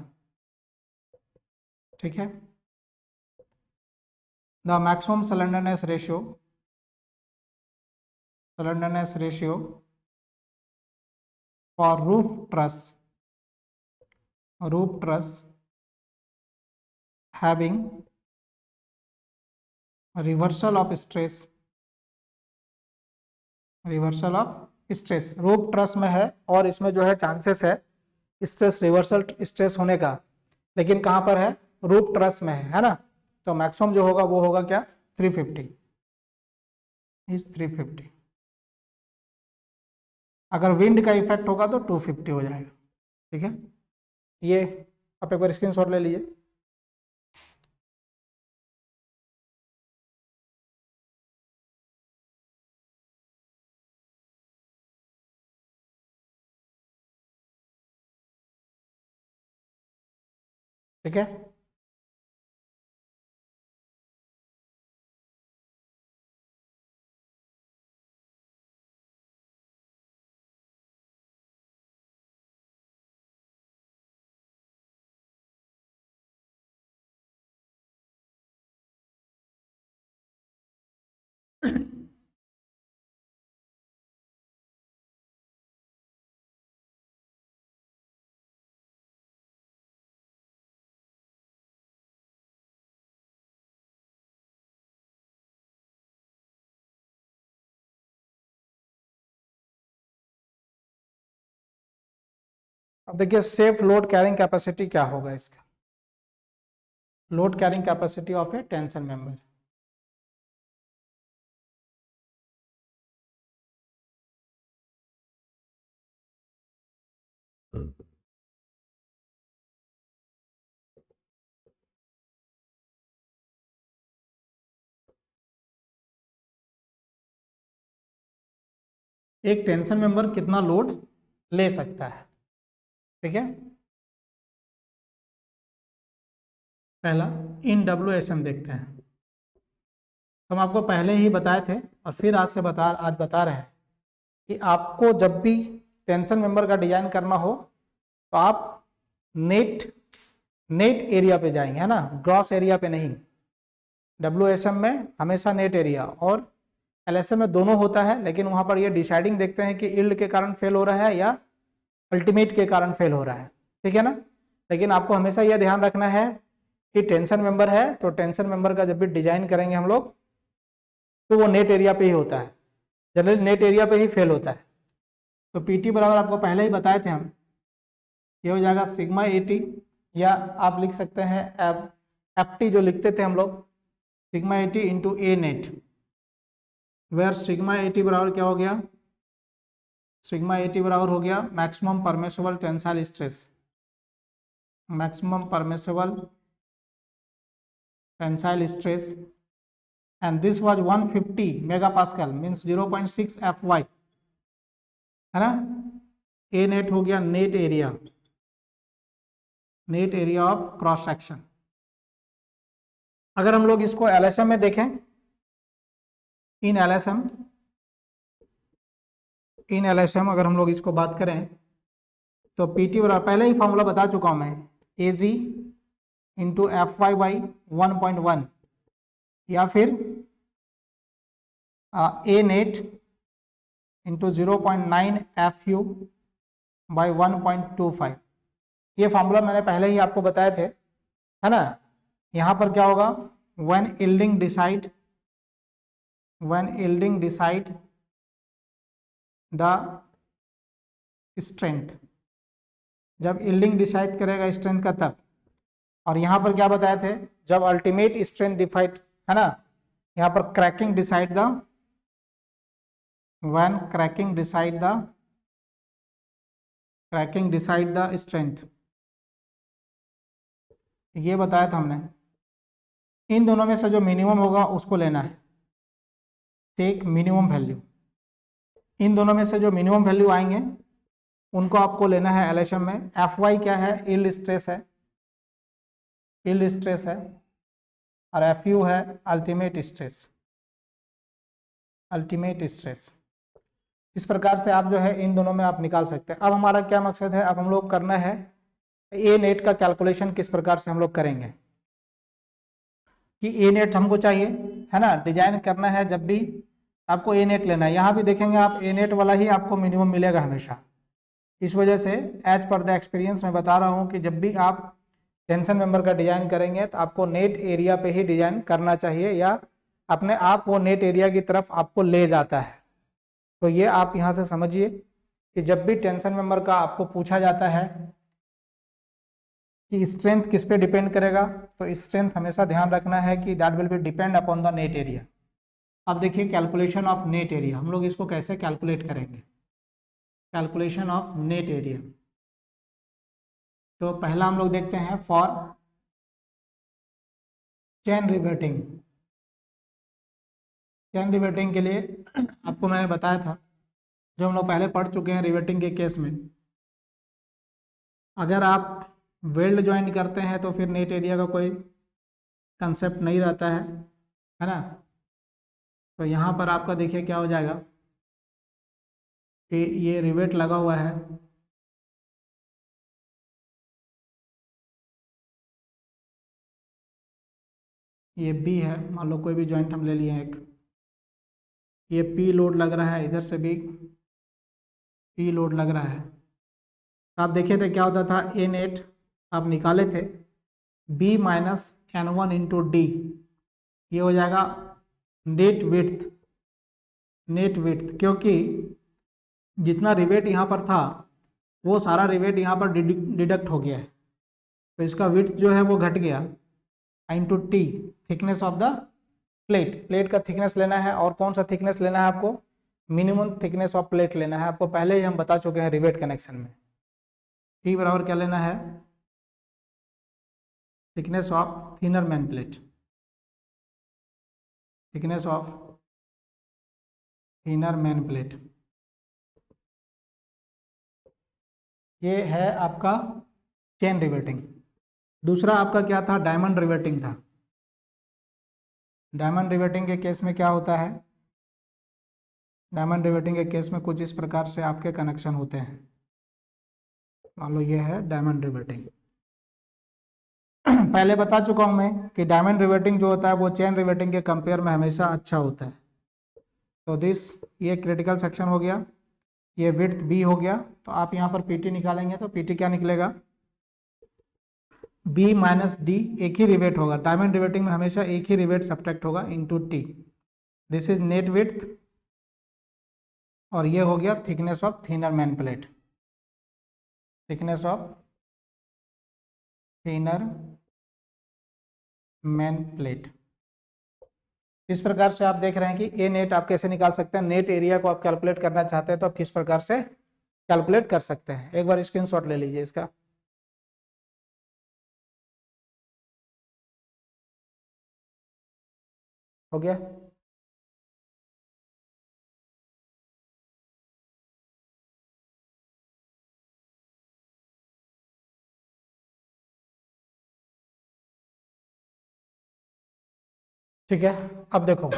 ठीक है। The maximum slenderness ratio for roof truss having reversal of stress roof truss में है और इसमें जो है चांसेस है रिवर्सल स्ट्रेस होने का, लेकिन कहाँ पर है, रूफ ट्रस में है ना। तो मैक्सिमम जो होगा वो होगा क्या, 350 अगर विंड का इफेक्ट होगा तो 250 हो जाएगा, ठीक है। ये आप एक बार स्क्रीनशॉट ले लीजिए। ठीक है, अब देखिए सेफ लोड कैरिंग कैपेसिटी क्या होगा इसका, load carrying capacity of A tension member. एक टेंशन मेंबर कितना लोड ले सकता है। ठीक है, पहला इन WSM देखते हैं। तो हम आपको पहले ही बताए थे और फिर आज बता रहे हैं कि आपको जब भी टेंशन मेंबर का डिजाइन करना हो तो आप नेट एरिया पे जाएंगे, है ना, ग्रॉस एरिया पे नहीं। WSM में हमेशा नेट एरिया और LSM में दोनों होता है, लेकिन वहां पर ये डिसाइडिंग देखते हैं कि यील्ड के कारण फेल हो रहा है या अल्टीमेट के कारण फेल हो रहा है। ठीक है ना, लेकिन आपको हमेशा यह ध्यान रखना है कि टेंशन मेंबर है तो टेंशन मेंबर का जब भी डिजाइन करेंगे हम लोग तो वो नेट एरिया पे ही होता है, जनरली नेट एरिया पे ही फेल होता है। तो PT बराबर आपको पहले ही बताए थे हम, ये हो जाएगा सिग्मा AT, या आप लिख सकते हैं FT जो लिखते थे हम लोग, sigma AT into A net, where sigma AT बराबर क्या हो गया, सिग्मा AT बराबर हो गया maximum permissible tensile stress, maximum permissible tensile stress, and this was 150 megapascal means 0.6 FY, है ना। A नेट हो गया net area of cross section. अगर हम लोग इसको LSM में देखें, इन LSM अगर हम लोग इसको बात करें तो PT बराबर पहले ही फॉर्मूला बता चुका हूं मैं, AG इंटू FY बाई 1.1 या फिर A net into 0.9 FU by 1.25। ये फॉर्मूला मैंने पहले ही आपको बताए थे, है ना। यहाँ पर क्या होगा, when yielding decide the strength, जब yielding डिसाइड करेगा स्ट्रेंथ का तब। और यहाँ पर क्या बताए थे, जब अल्टीमेट स्ट्रेंथ डिफाइड, है ना, यहाँ पर cracking decide the, when cracking decide the strength, ये बताया था हमने। इन दोनों में से जो मिनिमम होगा उसको लेना है, टेक मिनिमम वैल्यू। इन दोनों में से जो मिनिमम वैल्यू आएंगे उनको आपको लेना है LSM में। FY क्या है, यील्ड स्ट्रेस है, और FU है अल्टीमेट स्ट्रेस। इस प्रकार से आप जो है इन दोनों में आप निकाल सकते हैं। अब हमारा क्या मकसद है, अब हम लोग करना है A नेट का कैलकुलेशन किस प्रकार से हम लोग करेंगे, कि A नेट हमको चाहिए, है ना, डिजाइन करना है जब भी आपको A नेट लेना है। यहाँ भी देखेंगे आप A नेट वाला ही आपको मिनिमम मिलेगा हमेशा। इस वजह से एज पर द एक्सपीरियंस मैं बता रहा हूँ कि जब भी आप टेंशन मेंबर का डिजाइन करेंगे तो आपको नेट एरिया पे ही डिजाइन करना चाहिए, या अपने आप वो नेट एरिया की तरफ आपको ले जाता है। तो ये आप यहाँ से समझिए कि जब भी टेंशन मेंबर का आपको पूछा जाता है कि स्ट्रेंथ किस पे डिपेंड करेगा, तो स्ट्रेंथ हमेशा ध्यान रखना है कि that will be depend upon the net area. अब देखिए कैलकुलेशन ऑफ नेट एरिया, हम लोग इसको कैसे कैलकुलेट करेंगे, कैलकुलेशन ऑफ नेट एरिया। तो पहला हम लोग देखते हैं फॉर चेन रिवेटिंग के लिए आपको मैंने बताया था, जो हम लोग पहले पढ़ चुके हैं रिवेटिंग के केस में, अगर आप वेल्ड ज्वाइन करते हैं तो फिर नेट एरिया का कोई कंसेप्ट नहीं रहता है ना। तो यहाँ पर आपका देखिए क्या हो जाएगा कि ये रिवेट लगा हुआ है, ये B है, मान लो कोई भी जॉइंट हम ले लिए एक, ये P लोड लग रहा है, इधर से भी P लोड लग रहा है। आप देखे थे क्या होता था, A नेट आप निकाले थे B minus N1 into D, ये हो जाएगा नेट विड्थ, क्योंकि जितना रिवेट यहाँ पर था वो सारा रिवेट यहाँ पर डिडक्ट हो गया है, तो इसका विड्थ जो है वो घट गया, into T thickness of the plate का थिकनेस लेना है। और कौन सा थिकनेस लेना है आपको, मिनिमम थिकनेस ऑफ प्लेट लेना है। आपको पहले ही हम बता चुके हैं रिवेट कनेक्शन में, T बराबर क्या लेना है, thickness of thinner main plate, thickness of thinner main plate. ये है आपका चेन रिवेटिंग। दूसरा आपका क्या था, डायमंड रिवेटिंग था। डायमंड रिवेटिंग के केस में क्या होता है, डायमंड रिवेटिंग के केस में कुछ इस प्रकार से आपके कनेक्शन होते हैं। मान लो ये है डायमंड रिवेटिंग। पहले बता चुका हूं मैं कि डायमंड रिवेटिंग जो होता है वो चेन रिवेटिंग के कंपेयर में हमेशा अच्छा होता है। तो ये क्रिटिकल सेक्शन हो गया, ये विड्थ बी हो गया। तो आप यहाँ पर पीटी निकालेंगे तो पीटी क्या निकलेगा, बी माइनस डी, एक ही रिवेट होगा। डायमंड रिवेटिंग में हमेशा एक ही रिवेट सब्ट्रैक्ट होगा into T. This is net width और ये हो गया thickness of thinner main plate, thickness of thinner main plate. इस प्रकार से आप देख रहे हैं कि ए नेट आप कैसे निकाल सकते हैं। नेट एरिया को आप कैलकुलेट करना चाहते हैं तो आप किस प्रकार से कैलकुलेट कर सकते हैं। एक बार स्क्रीनशॉट ले लीजिए इसका। हो गया। ठीक है, अब देखो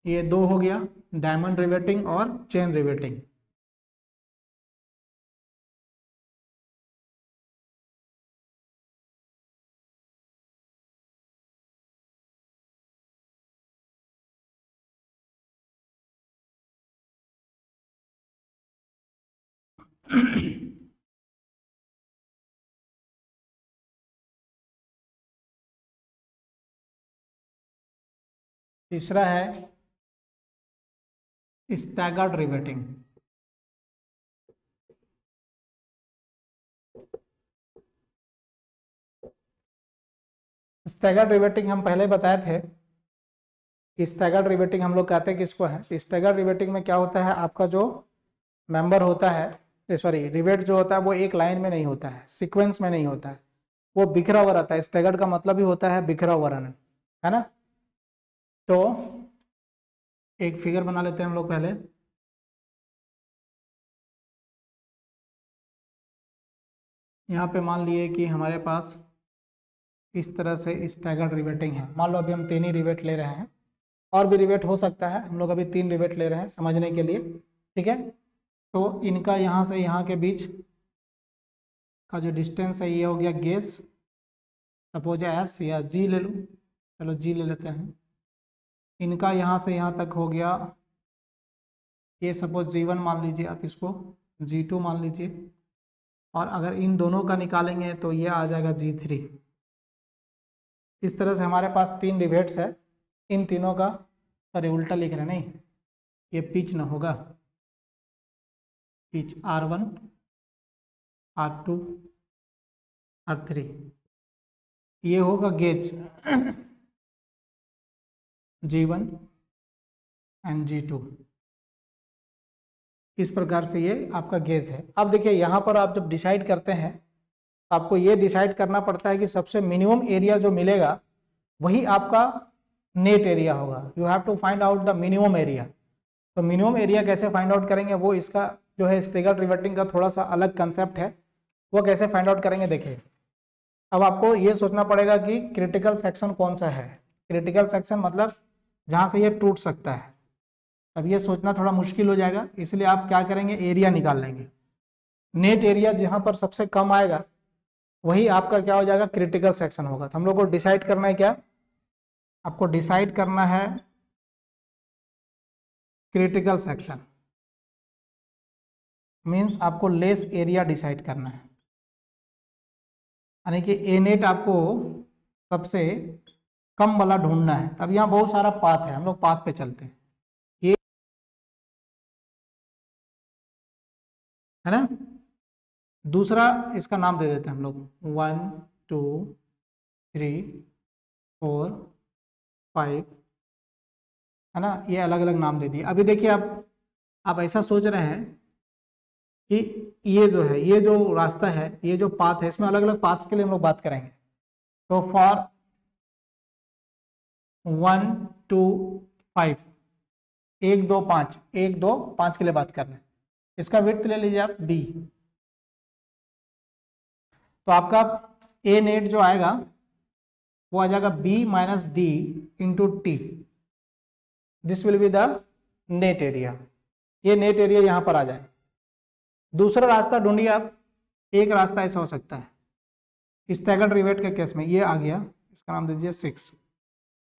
ये दो हो गया, डायमंड रिवेटिंग और चेन रिवेटिंग। तीसरा है स्टैगर्ड रिवेटिंग। स्टैगर्ड रिवेटिंग हम पहले बताए थे। स्टैगर्ड रिवेटिंग हम लोग कहते हैं किसको है। स्टैगर्ड रिवेटिंग में क्या होता है, आपका जो मेंबर होता है, सॉरी रिवेट जो होता है वो एक लाइन में नहीं होता है, सीक्वेंस में नहीं होता है, वो बिखरा हुआ रहता है। स्टैगर्ड का मतलब ही होता है बिखरा हुआ रहना, है ना। तो एक फिगर बना लेते हैं हम लोग पहले। यहाँ पे मान लिए कि हमारे पास इस तरह से स्टैगर्ड रिवेटिंग है। मान लो अभी हम 3 ही रिवेट ले रहे हैं, और भी रिवेट हो सकता है, हम लोग अभी 3 रिवेट ले रहे हैं समझने के लिए, ठीक है। तो इनका यहाँ से यहाँ के बीच का जो डिस्टेंस है ये हो गया गेज, सपोज एस या जी ले लो, चलो जी ले लेते हैं। इनका यहाँ से यहाँ तक हो गया, ये सपोज G1 मान लीजिए, आप इसको G2 मान लीजिए, और अगर इन दोनों का निकालेंगे तो ये आ जाएगा G3। इस तरह से हमारे पास 3 रिवेट्स है। इन तीनों का, सॉरी उल्टा लिख रहे हैं, नहीं ये पिच ना होगा, पिच R1 R2 R3, ये होगा गेज G1 एंड G2। इस प्रकार से ये आपका गेज है। अब देखिए यहाँ पर आप जब डिसाइड करते हैं तो आपको ये डिसाइड करना पड़ता है कि सबसे मिनिमम एरिया जो मिलेगा वही आपका नेट एरिया होगा। You have to find out the minimum area. तो मिनिमम एरिया कैसे फाइंड आउट करेंगे, वो इसका जो है स्टैगर्ड रिवेटिंग का थोड़ा सा अलग कंसेप्ट है। वो कैसे फाइंड आउट करेंगे देखिए। अब आपको ये सोचना पड़ेगा कि क्रिटिकल सेक्शन कौन सा है। क्रिटिकल सेक्शन मतलब जहाँ से ये टूट सकता है। अब ये सोचना थोड़ा मुश्किल हो जाएगा, इसलिए आप क्या करेंगे, एरिया निकाल लेंगे। नेट एरिया जहाँ पर सबसे कम आएगा वही आपका क्या हो जाएगा, क्रिटिकल सेक्शन होगा। तो हम लोग को डिसाइड करना है क्या, आपको डिसाइड करना है क्रिटिकल सेक्शन, मीन्स आपको लेस एरिया डिसाइड करना है। यानी कि ए नेट आपको सबसे कम वाला ढूंढना है। अब यहाँ बहुत सारा पाथ है, हम लोग पाथ पे चलते हैं, ये है ना। दूसरा इसका नाम दे देते हैं हम लोग 1 2 3 4 5, है ना। ये अलग अलग नाम दे दिए। अभी देखिए आप ऐसा सोच रहे हैं कि ये जो है, ये जो रास्ता है, ये जो पाथ है, इसमें अलग अलग पाथ के लिए हम लोग बात करेंगे। तो फॉर 1 2 5, 1 2 5, 1 2 5 के लिए बात करना है। इसका विड्थ ले लीजिए आप b। तो आपका ए नेट जो आएगा वो आ जाएगा b minus D into T. This will be the net area. ये नेट एरिया यहां पर आ जाए। दूसरा रास्ता ढूंढिए आप। एक रास्ता ऐसा हो सकता है स्टैगर्ड रिवेट के केस में, ये आ गया, इसका नाम दीजिए 6।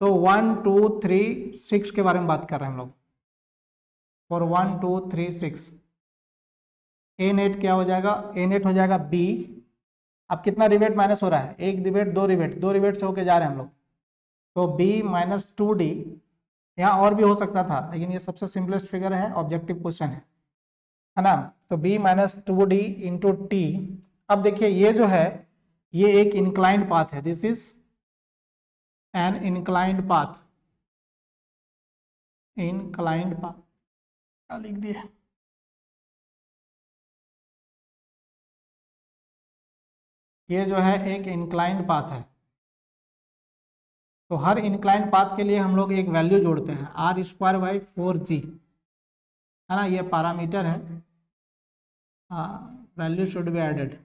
तो 1 2 3 6 के बारे में बात कर रहे हैं हम लोग। और 1 2 3 6 ए नेट क्या हो जाएगा, ए नेट हो जाएगा बी। अब कितना रिवेट माइनस हो रहा है, एक रिवेट दो रिवेट, दो रिवेट से होके जा रहे हैं हम लोग। तो बी माइनस 2d, यहाँ और भी हो सकता था लेकिन ये सबसे सिंपलेस्ट फिगर है, ऑब्जेक्टिव क्वेश्चन है ना। तो b minus 2d into T. अब देखिए ये जो है ये एक इंक्लाइंड पाथ है, this is an inclined path. Inclined path लिख दिए। ये जो है एक इंक्लाइंड पाथ है। तो हर इंक्लाइंड पाथ के लिए हम लोग एक वैल्यू जोड़ते हैं, आर स्क्वायर बाई 4g, है ना, ये पैरामीटर है। Value should be added,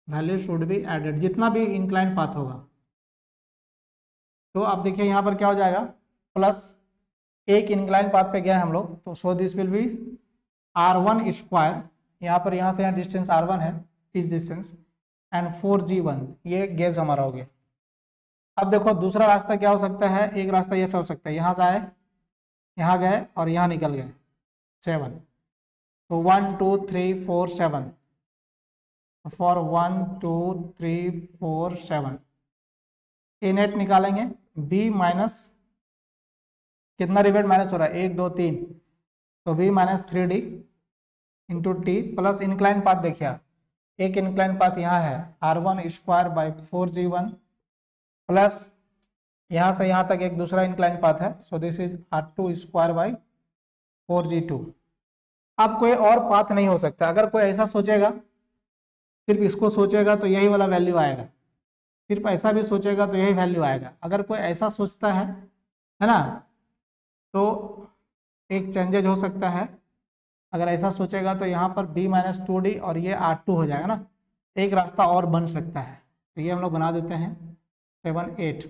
value should be added जितना भी इंक्लाइंड पाथ होगा। तो आप देखिए यहाँ पर क्या हो जाएगा, प्लस एक इंक्लाइंड पाथ पे गया हम लोग, तो so this will be r1 square, यहाँ पर यहाँ से यहाँ डिस्टेंस r1 है, इस डिस्टेंस, एंड 4g1, ये गेज हमारा हो गया। अब देखो दूसरा रास्ता क्या हो सकता है, एक रास्ता ये हो सकता है, यहाँ से आए, यहाँ गए और यहाँ निकल गए 7। तो 1 2 3 4 7, फॉर 1 2 3 4 7 ए नेट निकालेंगे, बी माइनस कितना रिवेट माइनस हो रहा है, 1 2 3, तो B minus 3d into T plus incline path. देखिए एक इंक्लाइन पाथ यहाँ है r1 square by 4g1 plus यहाँ से यहाँ तक एक दूसरा इंक्लाइन पाथ है, सो this is r2 square by 4g2। अब कोई और पाथ नहीं हो सकता। अगर कोई ऐसा सोचेगा, सिर्फ इसको सोचेगा तो यही वाला वैल्यू आएगा, सिर्फ ऐसा भी सोचेगा तो यही वैल्यू आएगा। अगर कोई ऐसा सोचता है ना, तो एक चेंजेज हो सकता है। अगर ऐसा सोचेगा तो यहाँ पर b माइनस 2d और ये r2 हो जाएगा ना, एक रास्ता और बन सकता है। तो ये हम लोग बना देते हैं 7 8,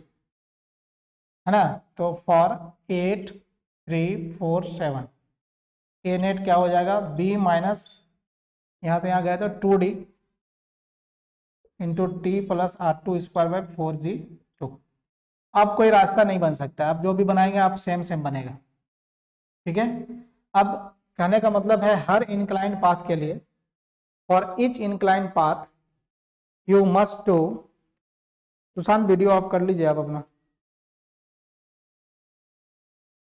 है ना। तो फॉर 8 3 4 7 ए नेट क्या हो जाएगा, b माइनस यहाँ से यहाँ गए तो 2d into T plus r2 square by 4g2। अब कोई रास्ता नहीं बन सकता, अब जो भी बनाएंगे आप सेम सेम बनेगा, ठीक है। अब कहने का मतलब है हर इंक्लाइंड पाथ के लिए, for each inclined path you must to, Sushant video off कर लीजिए आप अपना,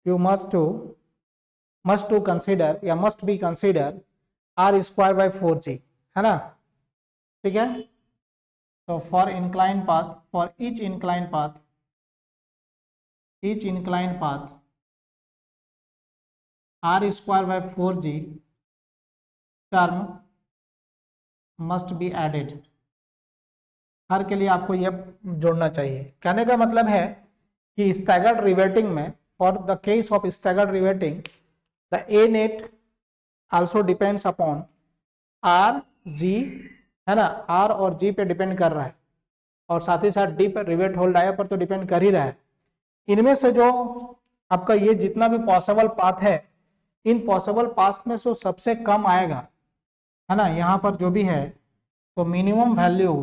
यू मस्ट टू कंसीडर या must be consider are square by 4g, है ना, ठीक है। तो for inclined path, for each inclined path, each inclined path are square by 4g term must be added. हर के लिए आपको यह जोड़ना चाहिए। कहने का मतलब है कि स्टैगर्ड रिवेटिंग में, for the case of staggered riveting, the A net also depends upon R G, है ना, आर और जी पे डिपेंड कर रहा है, और साथ ही साथ डी पर, रिवेट होल्ड आया पर तो डिपेंड कर ही रहा है। इनमें से जो आपका ये जितना भी पॉसिबल पाथ है, इन पॉसिबल पाथ में से सबसे कम आएगा, है ना, यहाँ पर जो भी है, तो minimum value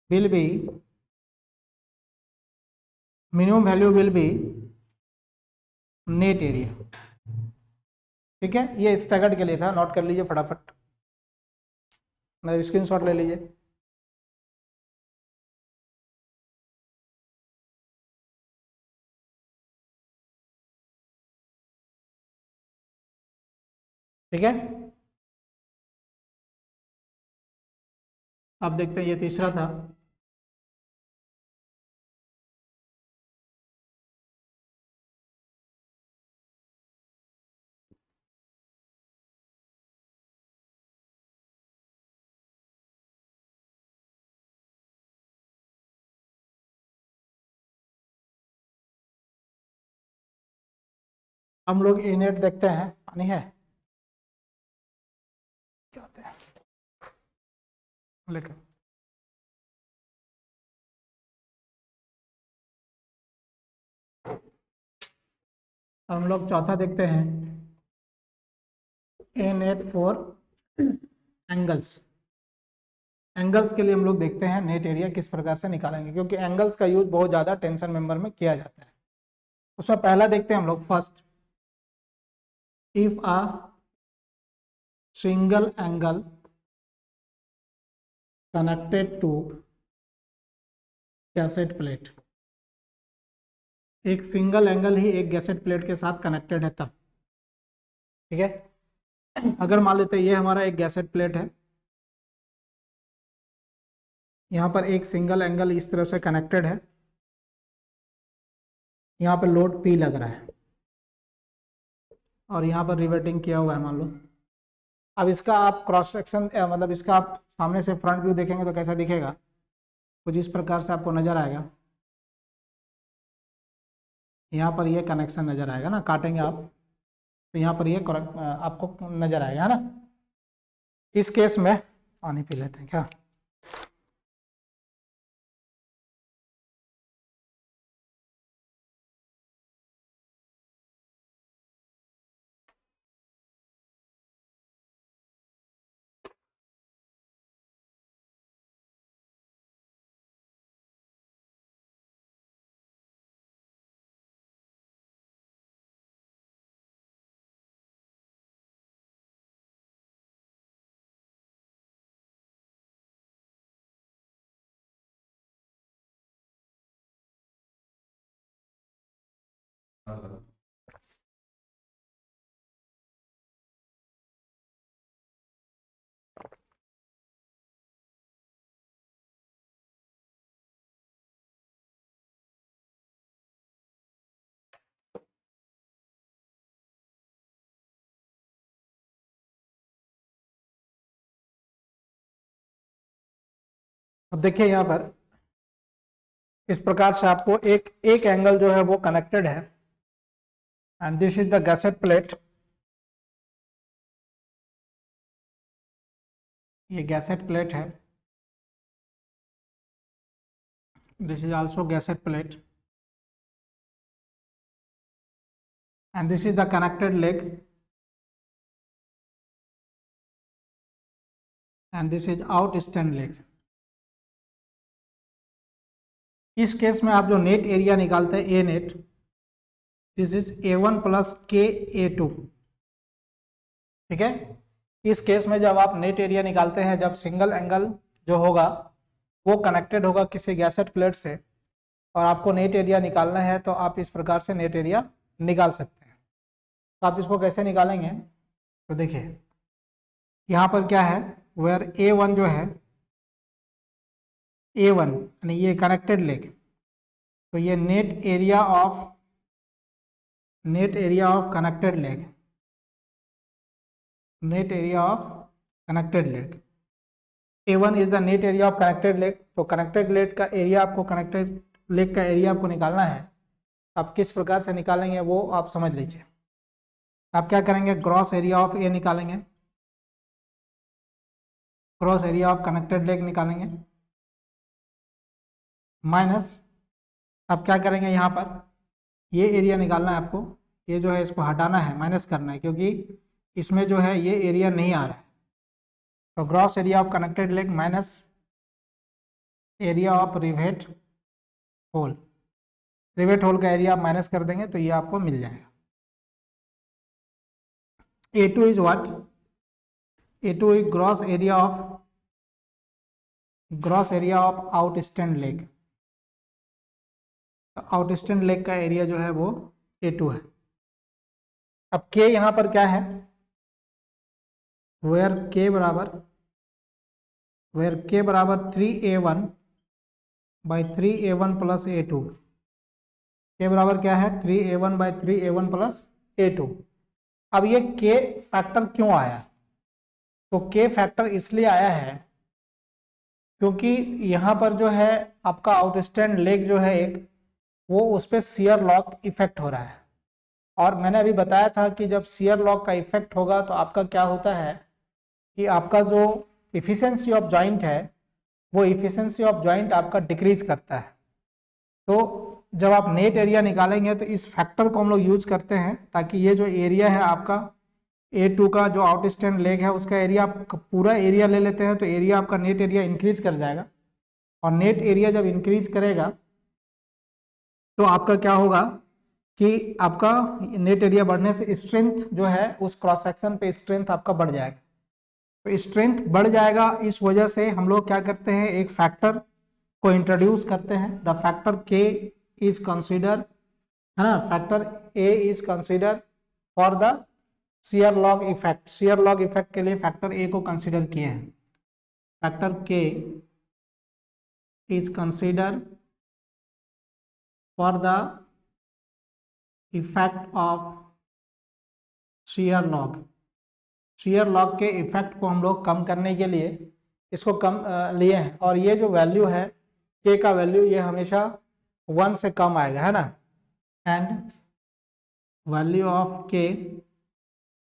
will be, minimum value will be net area, ठीक है। ये स्टैगर्ड के लिए था, नोट कर लीजिए फटाफट, स्क्रीनशॉट ले लीजिए। ठीक है, अब देखते हैं ये तीसरा था। हम लोग ए नेट देखते हैं, पानी है क्या होते हैं लेकिन हम लोग चौथा देखते हैं A net for angles. Angles के लिए हम लोग देखते हैं नेट एरिया किस प्रकार से निकालेंगे, क्योंकि एंगल्स का यूज बहुत ज़्यादा टेंशन मेंबर में किया जाता है। उसमें पहला देखते हैं हम लोग first, if a single angle connected to gusset plate, एक सिंगल एंगल ही एक गैसेट प्लेट के साथ कनेक्टेड है तब, ठीक है। अगर मान लेते हैं ये हमारा एक गैसेट प्लेट है, यहाँ पर एक सिंगल एंगल इस तरह से कनेक्टेड है, यहाँ पर लोड P लग रहा है और यहाँ पर रिवर्टिंग किया हुआ है मान लो। अब इसका आप क्रॉस सेक्शन मतलब इसका आप सामने से फ्रंट व्यू देखेंगे तो कैसा दिखेगा, कुछ इस प्रकार से आपको नजर आएगा। यहाँ पर ये कनेक्शन नजर आएगा ना, काटेंगे आप तो यहाँ पर ये आपको नजर आएगा, है ना। इस केस में पानी पी लेते हैं क्या। अब देखिए यहाँ पर इस प्रकार से आपको एक एक एंगल जो है वो कनेक्टेड है, and this is the gadget plate. ये गैसेट प्लेट है, this is also gadget plate, and this is the connected leg, and this is outstand leg। इस केस में आप जो नेट एरिया निकालते हैं A net, this is A1 plus KA2, ठीक है। इस केस में जब आप नेट एरिया निकालते हैं, जब सिंगल एंगल जो होगा वो कनेक्टेड होगा किसी गैसेट प्लेट से और आपको नेट एरिया निकालना है, तो आप इस प्रकार से नेट एरिया निकाल सकते हैं। तो आप इसको कैसे निकालेंगे, तो देखिए यहाँ पर क्या है, वेयर A1 जो है, A1 यानी ये कनेक्टेड लेग, तो ये net area of connected leg, net area of connected leg. A1 is the net area of connected leg. तो कनेक्टेड लेग का एरिया आपको कनेक्टेड लेग का एरिया आपको निकालना है। आप किस प्रकार से निकालेंगे वो आप समझ लीजिए। आप क्या करेंगे, ग्रॉस एरिया ऑफ ए निकालेंगे, gross area of connected leg निकालेंगे, माइनस अब क्या करेंगे, यहाँ पर ये एरिया निकालना है आपको, ये जो है इसको हटाना है, माइनस करना है, क्योंकि इसमें जो है ये एरिया नहीं आ रहा है। तो gross area of connected leg minus area of rivet hole, rivet hole का एरिया आप माइनस कर देंगे तो ये आपको मिल जाएगा। A2 is what, A2 is gross area of outstand leg. Outstand leg का एरिया जो है वो A2 है। अब K यहाँ पर क्या है, वेयर K बराबर 3A1 by 3A1 plus A2। K बराबर क्या है, 3A1 by 3A1 plus A2। अब ये K फैक्टर क्यों आया, तो K फैक्टर इसलिए आया है क्योंकि यहाँ पर जो है आपका आउटस्टैंड लेग जो है एक, वो उस पर शियर लॉक इफेक्ट हो रहा है। और मैंने अभी बताया था कि जब शियर लॉग का इफेक्ट होगा तो आपका क्या होता है कि आपका जो इफिशिएंसी ऑफ जॉइंट है वो इफिशिएंसी ऑफ जॉइंट आपका डिक्रीज करता है। तो जब आप नेट एरिया निकालेंगे तो इस फैक्टर को हम लोग यूज करते हैं ताकि ये जो एरिया है आपका A2 का जो आउट स्टैंड लेग है उसका एरिया आप पूरा एरिया ले लेते हैं तो एरिया आपका नेट एरिया इंक्रीज कर जाएगा। और नेट एरिया जब इंक्रीज करेगा तो आपका क्या होगा कि आपका नेट एरिया बढ़ने से स्ट्रेंथ जो है उस क्रॉस सेक्शन पे स्ट्रेंथ आपका बढ़ जाएगा। तो स्ट्रेंथ बढ़ जाएगा, इस वजह से हम लोग क्या करते हैं एक फैक्टर को इंट्रोड्यूस करते हैं। द फैक्टर के इज कंसीडर, है ना, factor A is consider for the shear lag effect. Shear lag effect के लिए फैक्टर ए को कंसीडर किए हैं। फैक्टर के is consider for the effect of shear log. Shear log के इफेक्ट को हम लोग कम करने के लिए इसको कम लिए हैं। और ये जो वैल्यू है के का वैल्यू ये हमेशा 1 से कम आएगा, है ना। एंड वैल्यू ऑफ के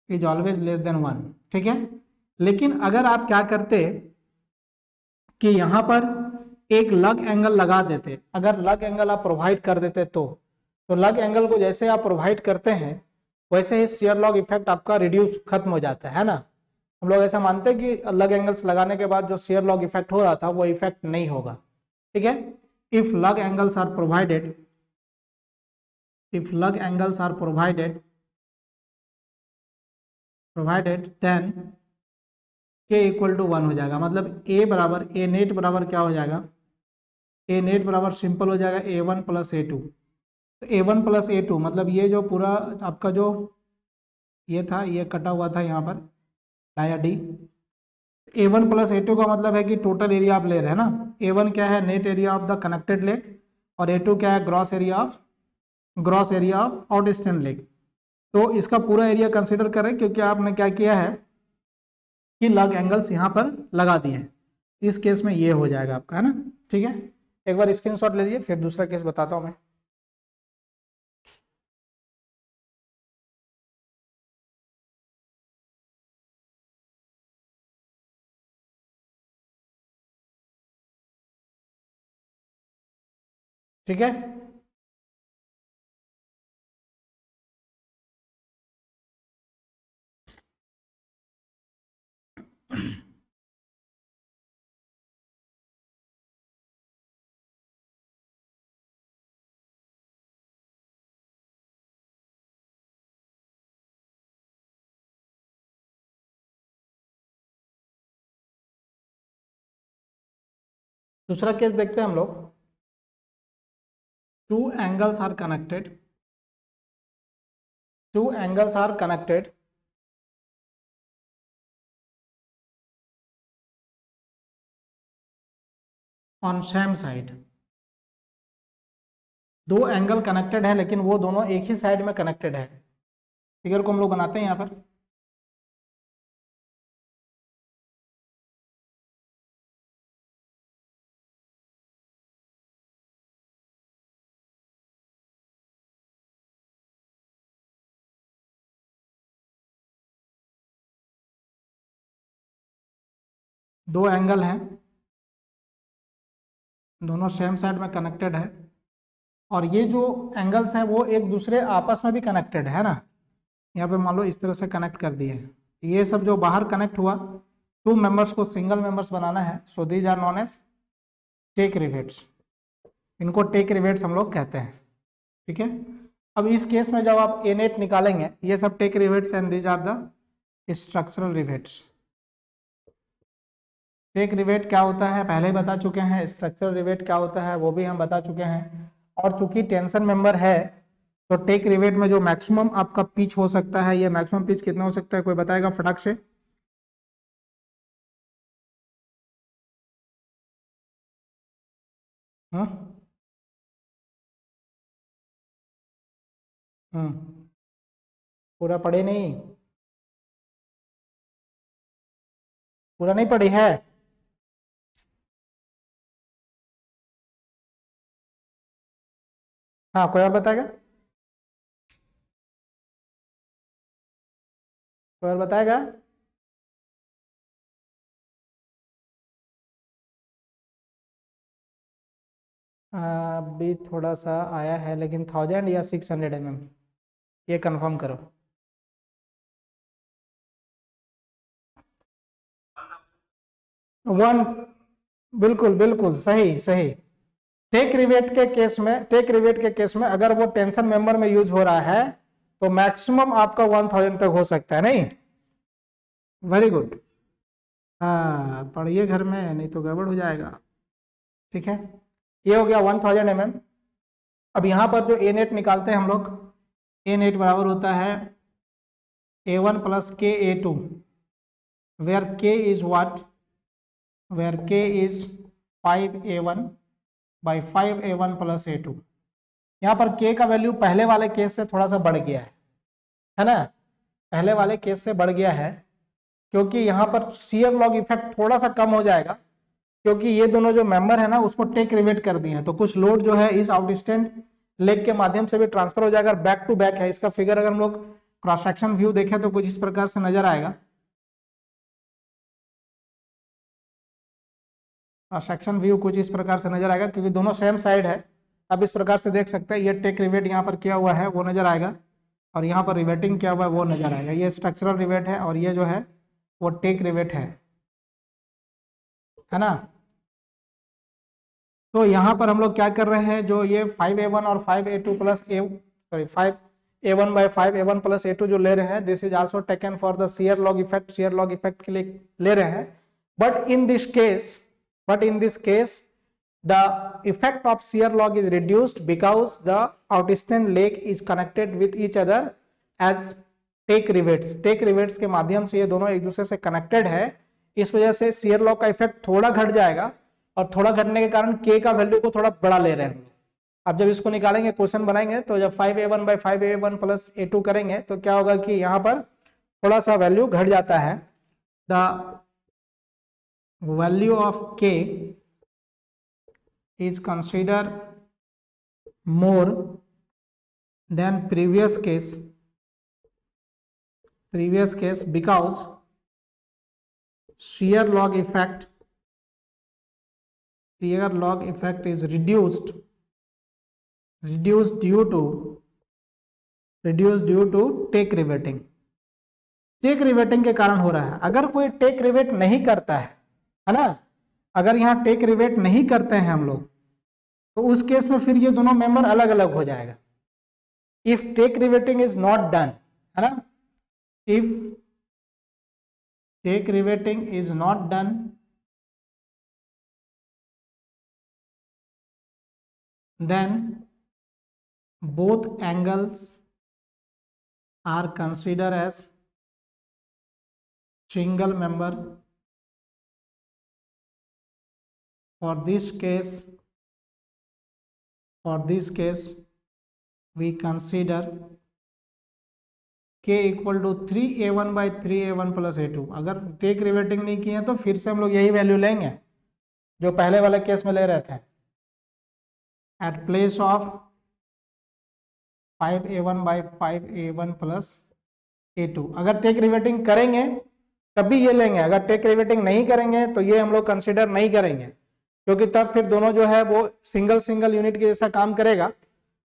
इज ऑलवेज लेस देन 1, ठीक है। लेकिन अगर आप क्या करते कि यहाँ पर एक लग एंगल लगा देते, अगर लग एंगल आप प्रोवाइड कर देते तो लग एंगल को जैसे आप प्रोवाइड करते हैं वैसे ही शियर लॉग इफेक्ट आपका रिड्यूस खत्म हो जाता है ना। हम लोग ऐसा मानते हैं कि लग एंगल्स लगाने के बाद जो शियर लॉग इफेक्ट हो रहा था वो इफेक्ट नहीं होगा, ठीक है। इफ लग एंगल्स आर प्रोवाइडेड, इफ लग एंगल्स आर प्रोवाइडेड देन के इक्वल टू 1 हो जाएगा। मतलब ए बराबर ए नेट बराबर क्या हो जाएगा, ए नेट बराबर सिंपल हो जाएगा A1 प्लस A2। तो A1 प्लस A2 मतलब ये जो पूरा आपका जो ये था ये कटा हुआ था यहाँ पर dia D. A1 plus A2 का मतलब है कि टोटल एरिया आप ले रहे हैं ना। A1 क्या है, net area of the connected leg, और A2 क्या है, gross area of out stand leg. तो इसका पूरा एरिया कंसिडर करें क्योंकि आपने क्या किया है कि लग एंगल्स यहाँ पर लगा दिए हैं। इस केस में ये हो जाएगा आपका, है ना, ठीक है। एक बार स्क्रीनशॉट ले लीजिए, फिर दूसरा केस बताता हूँ मैं। ठीक है, दूसरा केस देखते हैं हम लोग। Two angles are connected, two angles are connected on same side. दो एंगल कनेक्टेड है लेकिन वो दोनों एक ही साइड में कनेक्टेड है। फिगर को हम लोग बनाते हैं यहाँ पर। दो एंगल हैं, दोनों सेम साइड में कनेक्टेड है, और ये जो एंगल्स हैं वो एक दूसरे आपस में भी कनेक्टेड है ना। यहाँ पे मान लो इस तरह से कनेक्ट कर दिए। ये सब जो बाहर कनेक्ट हुआ, टू मेंबर्स को सिंगल मेंबर्स बनाना है, so these are known as tack rivets. इनको टेक रिवेट्स हम लोग कहते हैं, ठीक है। अब इस केस में जब आप ए नेट निकालेंगे, ये सब tack rivets and these are the structural rivets. Tack rivet क्या होता है पहले ही बता चुके हैं, स्ट्रक्चरल रिवेट क्या होता है वो भी हम बता चुके हैं। और चूंकि टेंशन मेंबर है तो टेक रिवेट में जो मैक्सिमम आपका पिच हो सकता है, ये मैक्सिमम पिच कितना हो सकता है, कोई बताएगा फटाक से। हम्म हम्म पूरा पढ़े नहीं, पूरा नहीं पढ़ी है। हाँ, कोई और बताएगा। कोई और बताएगा? अभी थोड़ा सा आया है, लेकिन 1000 या 600 mm, ये कंफर्म करो। वन, बिल्कुल बिल्कुल सही सही। टेक रिवेट के केस में अगर वो टेंशन मेंबर में यूज हो रहा है तो मैक्सिमम आपका 1000 तक हो सकता है, नहीं? Very good. हाँ, पढ़िए घर में, नहीं तो गड़बड़ हो जाएगा। ठीक है, ये हो गया 1000 mm। अब यहाँ पर जो ए नेट निकालते हैं हम लोग, ए नेट बराबर होता है A1 plus KA2, where K is what, where K is 5A1 by 5A1 plus A2। यहाँ पर K का वैल्यू पहले वाले केस से थोड़ा सा बढ़ गया है ना? पहले वाले केस से बढ़ गया है, क्योंकि यहाँ पर शियर लॉग इफेक्ट थोड़ा सा कम हो जाएगा, क्योंकि ये दोनों जो मेंबर है ना उसको टेक रिवेट कर दिए हैं, तो कुछ लोड जो है इस आउटस्टैंड लेग के माध्यम से भी ट्रांसफर हो जाएगा। बैक टू बैक है इसका फिगर, अगर हम लोग क्रॉस सेक्शन व्यू देखें तो कुछ इस प्रकार से नजर आएगा। क्रॉस सेक्शन व्यू कुछ इस प्रकार से नजर आएगा, क्योंकि दोनों सेम साइड है। अब इस प्रकार से देख सकते हैं, ये टेक रिवेट यहाँ पर किया हुआ है वो नजर आएगा, और यहाँ पर रिवेटिंग किया हुआ है वो नजर आएगा। ये स्ट्रक्चरल रिवेट है और ये जो है वो टेक रिवेट है ना? तो यहाँ पर हम लोग क्या कर रहे हैं, जो ये 5A1 और 5A2 plus a sorry 5A1 by 5A1 plus A2 जो ले रहे हैं, this is also taken for the shear lag effect, shear lag effect के लिए ले रहे हैं। But in this case the effect of shear lag is reduced because the outstand leg is connected with each other as tack rivets. Tack rivets के माध्यम से ये दोनों एक दूसरे से कनेक्टेड है, इस वजह से शियर लॉग का इफेक्ट थोड़ा घट जाएगा, और थोड़ा घटने के कारण के का वैल्यू को थोड़ा बड़ा ले रहे हैं। अब जब इसको निकालेंगे, क्वेश्चन बनाएंगे, तो जब 5A1 by 5A1 plus A2 करेंगे तो क्या होगा कि यहाँ पर थोड़ा सा वैल्यू घट जाता है। द वैल्यू ऑफ के is consider more than previous case because shear log effect is reduced due to tack riveting के कारण हो रहा है। अगर कोई टेक रिवेट नहीं करता है ना, अगर यहाँ टेक रिवेट नहीं करते हैं हम लोग, तो उस केस में फिर ये दोनों मेंबर अलग अलग हो जाएगा। If tack riveting is not done, है ना, if tack riveting is not done, then both angles are considered as single member. For this case we consider k equal to 3A1 by 3A1 plus A2। अगर tack riveting नहीं किए तो फिर से हम लोग यही वैल्यू लेंगे जो पहले वाले केस में ले रहे थे, at place of 5A1 by 5A1 plus A2। अगर टेक रिवेटिंग करेंगे तभी ये लेंगे, अगर टेक रिवेटिंग नहीं करेंगे तो ये हम लोग कंसिडर नहीं करेंगे, क्योंकि तब फिर दोनों जो है वो सिंगल सिंगल यूनिट के जैसा काम करेगा,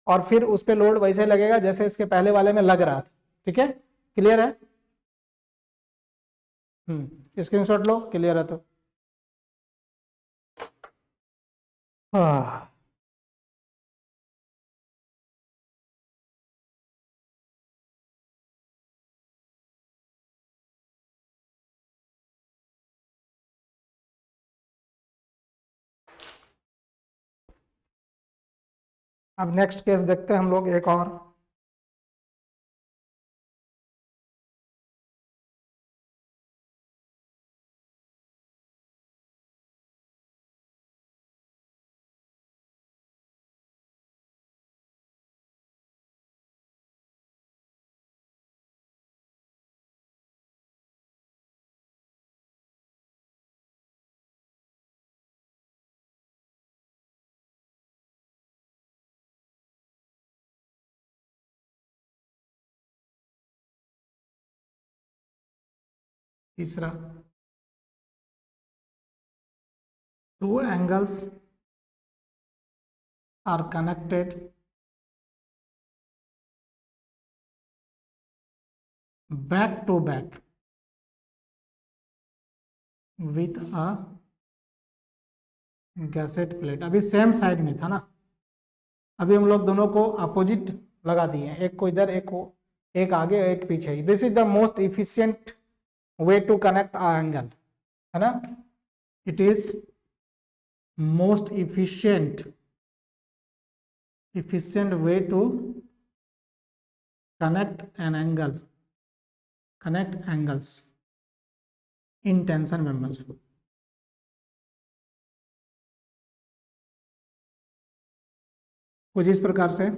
और फिर उस पर लोड वैसे लगेगा जैसे इसके पहले वाले में लग रहा था। ठीक है, क्लियर है? स्क्रीनशॉट लो, क्लियर है तो। हाँ, अब नेक्स्ट केस देखते हैं हम लोग एक और। तीसरा, two angles are connected back to back with a gusset plate. अभी सेम साइड में था ना, अभी हम लोग दोनों को अपोजिट लगा दिए हैं, एक को इधर एक को, एक आगे एक पीछे। This is the most efficient way to connect a angle, है ना। It is most efficient way to connect angles in tension member। कुछ इस प्रकार से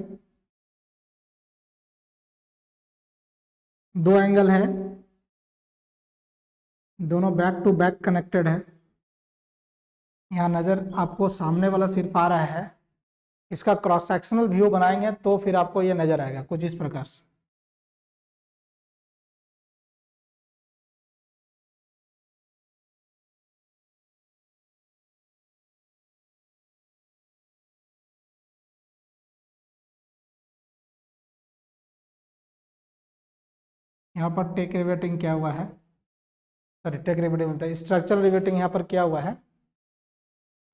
दो एंगल है, दोनों बैक टू बैक कनेक्टेड है। यहाँ नज़र आपको सामने वाला सिर्फ आ रहा है, इसका क्रॉस सेक्शनल व्यू बनाएंगे तो फिर आपको ये नजर आएगा कुछ इस प्रकार से। यहाँ पर टेक रिवेटिंग क्या हुआ है, सॉरी टेक रिवेटिंग बोलता है, स्ट्रक्चरल रिवेटिंग यहाँ पर क्या हुआ है,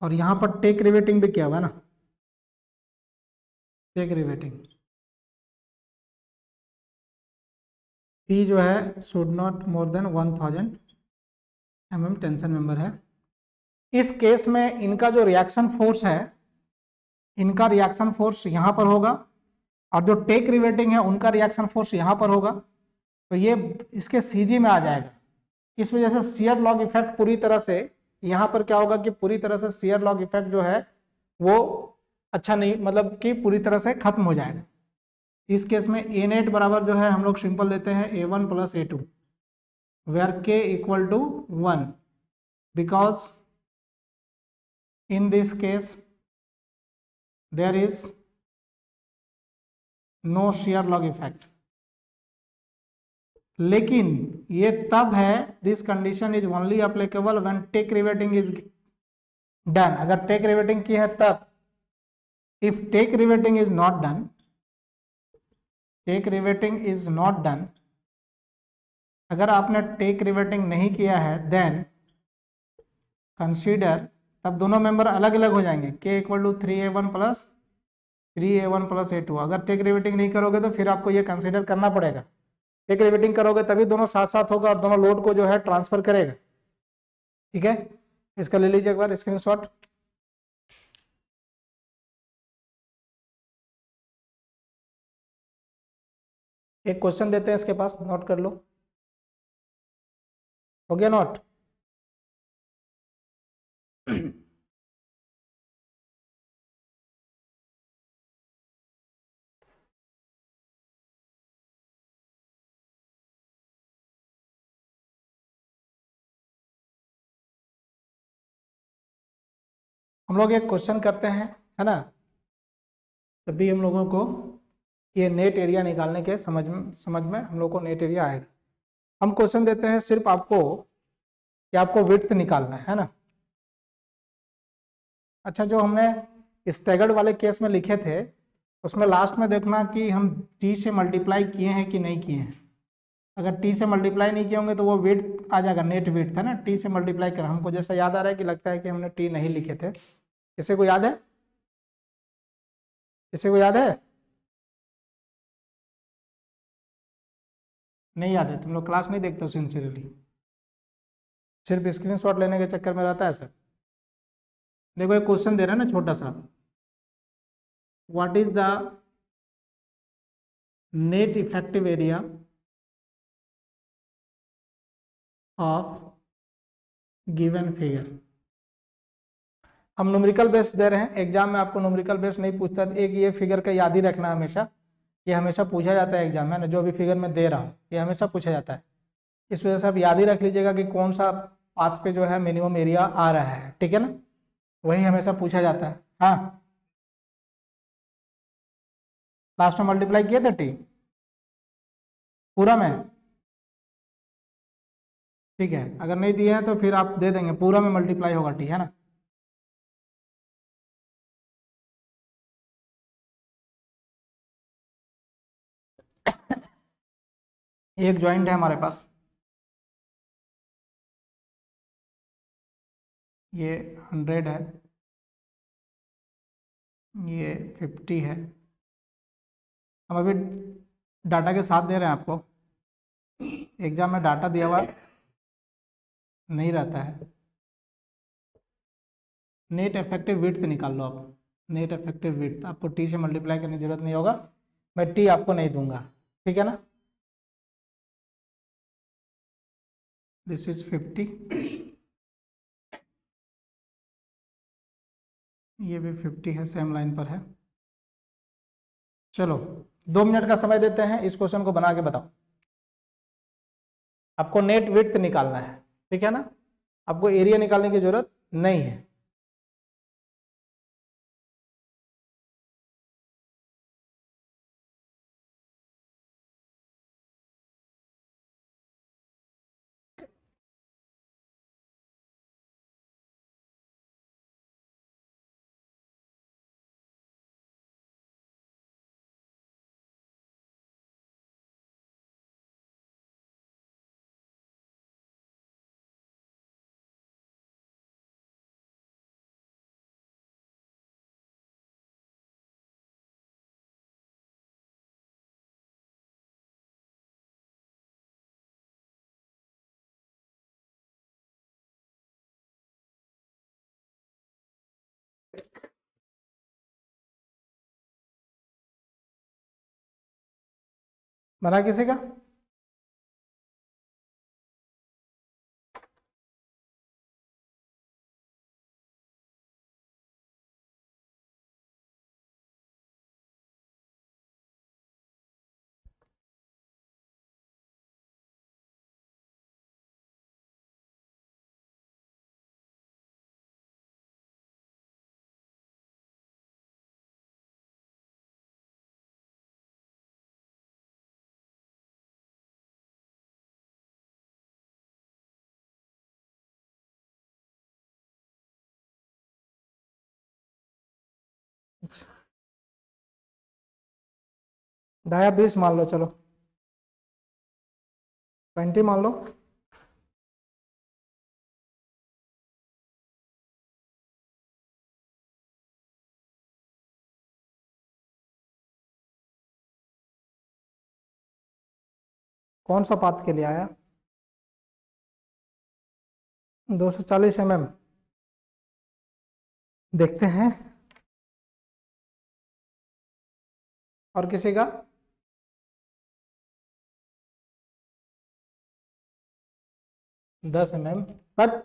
और यहाँ पर टेक रिवेटिंग भी क्या हुआ है ना, टेक रिवेटिंग। पी जो है should not more than 1000 mm tension member है। इस केस में इनका जो रिएक्शन फोर्स है, इनका रिएक्शन फोर्स यहाँ पर होगा, और जो टेक रिवेटिंग है उनका रिएक्शन फोर्स यहाँ पर होगा, तो ये इसके सीजी में आ जाएगा। इस वजह से शियर लॉग इफेक्ट पूरी तरह से यहाँ पर क्या होगा कि पूरी तरह से शियर लॉग इफेक्ट जो है वो अच्छा नहीं, मतलब कि पूरी तरह से खत्म हो जाएगा। इस केस में ए नेट बराबर जो है हम लोग सिंपल लेते हैं A1 + A2 where K = 1 because in this case there is no shear lag effect. लेकिन ये तब है, this condition is only applicable when tack riveting is done. अगर टेक रिवेटिंग की है तब, if tack riveting is not done, tack riveting is not done, अगर आपने टेक रिवेटिंग नहीं किया है देन कंसीडर, तब दोनों मेंबर अलग अलग हो जाएंगे, K = 3A1 + 3A1 + A2। अगर टेक रिवेटिंग नहीं करोगे तो फिर आपको ये कंसीडर करना पड़ेगा। टेक रिवेटिंग करोगे तभी दोनों साथ साथ होगा और दोनों लोड को जो है ट्रांसफर करेगा। ठीक है, इसका ले लीजिए एक बार स्क्रीनशॉट। एक क्वेश्चन देते हैं इसके पास, नोट कर लो। हो गया नोट? हम लोग एक क्वेश्चन करते हैं, है ना, तभी हम लोगों को ये नेट एरिया निकालने के समझ में हम लोग को नेट एरिया आएगा। हम क्वेश्चन देते हैं सिर्फ आपको कि आपको विड्थ निकालना है ना। अच्छा, जो हमने स्टैगर्ड वाले केस में लिखे थे उसमें लास्ट में देखना कि हम टी से मल्टीप्लाई किए हैं कि नहीं किए हैं। अगर टी से मल्टीप्लाई नहीं किए होंगे तो वो विड्थ आ जाएगा, नेट विड्थ है ना, टी से मल्टीप्लाई कर। हमको जैसा याद आ रहा है कि लगता है कि हमने टी नहीं लिखे थे। किसी को याद है? किसी को याद है? नहीं याद है? तुम लोग क्लास नहीं देखते हो सिंसियरली, सिर्फ स्क्रीनशॉट लेने के चक्कर में रहता है सर। देखो एक क्वेश्चन दे रहा है ना छोटा सा, what is the net effective area of given figure. हम न्यूमेरिकल बेस दे रहे हैं, एग्जाम में आपको न्यूमेरिकल बेस नहीं पूछता। एक ये फिगर का याद ही रखना हमेशा, ये हमेशा पूछा जाता है एग्जाम में ना, जो भी फिगर मैं दे रहा हूँ ये हमेशा पूछा जाता है। इस वजह से आप याद ही रख लीजिएगा कि कौन सा पाथ पे जो है मिनिमम एरिया आ रहा है, ठीक है ना, वही हमेशा पूछा जाता है। हाँ, लास्ट में मल्टीप्लाई किए थे टी पूरा में, ठीक है, अगर नहीं दिया है तो फिर आप दे देंगे, पूरा में मल्टीप्लाई होगा टी, है ना। एक ज्वाइंट है हमारे पास, ये 100 है, ये 50 है। हम अभी डाटा के साथ दे रहे हैं आपको, एग्जाम में डाटा दिया हुआ नहीं रहता है। नेट इफेक्टिव विड्थ निकाल लो आप, नेट इफेक्टिव विड्थ आपको टी से मल्टीप्लाई करने की जरूरत नहीं होगा, मैं टी आपको नहीं दूंगा, ठीक है ना। दिस इज 50, ये भी 50 है, सेम लाइन पर है। चलो 2 मिनट का समय देते हैं, इस क्वेश्चन को बना के बताओ। आपको नेट विड्थ निकालना है, ठीक है ना, आपको एरिया निकालने की जरूरत नहीं है। बना किसी का? दाया 20 मान लो, चलो 20 मान लो। कौन सा पाथ के लिए आया? 240 mm, देखते हैं। और किसी का? $10 बट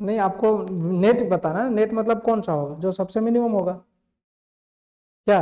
नहीं, आपको नेट बताना है, नेट मतलब कौन सा होगा जो सबसे मिनिमम होगा क्या?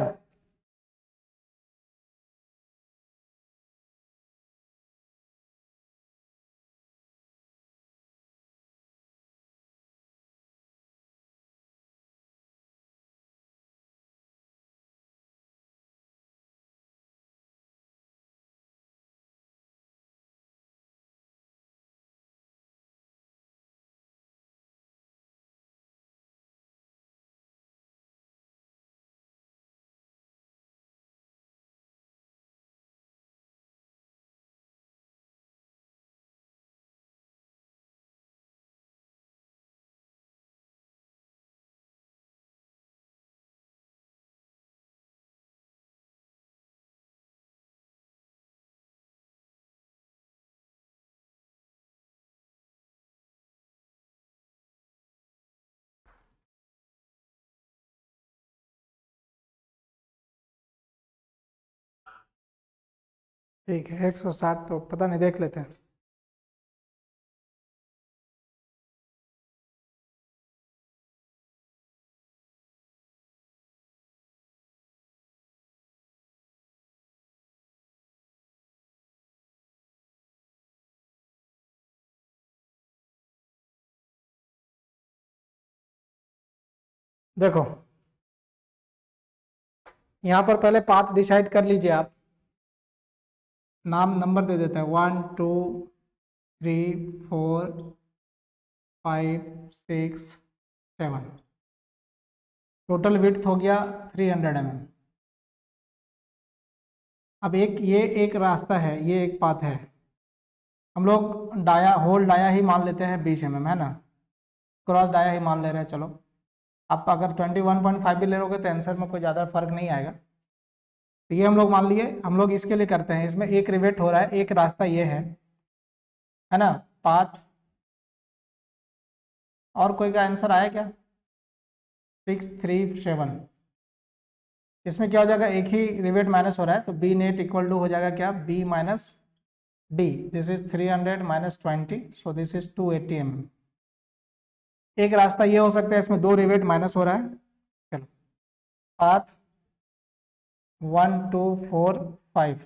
ठीक है, 160 तो पता नहीं, देख लेते हैं। देखो यहाँ पर पहले पाथ डिसाइड कर लीजिए आप, नाम नंबर दे देते हैं 1 2 3 4 5 6 7, टोटल विड्थ हो गया 300 mm। अब ये एक रास्ता है, ये एक पाथ है, हम लोग डाया होल डाया ही मान लेते हैं 20 mm है ना, क्रॉस डाया ही मान ले रहे हैं। चलो आप अगर 21.5 भी ले लोगे तो आंसर में कोई ज़्यादा फर्क नहीं आएगा। तो ये हम लोग मान लिए, हम लोग इसके लिए करते हैं, इसमें एक रिवेट हो रहा है, एक रास्ता ये है ना पाथ। और कोई का आंसर आया क्या? 637। इसमें क्या हो जाएगा, एक ही रिवेट माइनस हो रहा है, तो बी नेट इक्वल टू हो जाएगा क्या, b minus d. This is 300 minus 20, so this is 280 mm। एक रास्ता ये हो सकता है, इसमें दो रिवेट माइनस हो रहा है। चलो पाथ 1 2 4 5,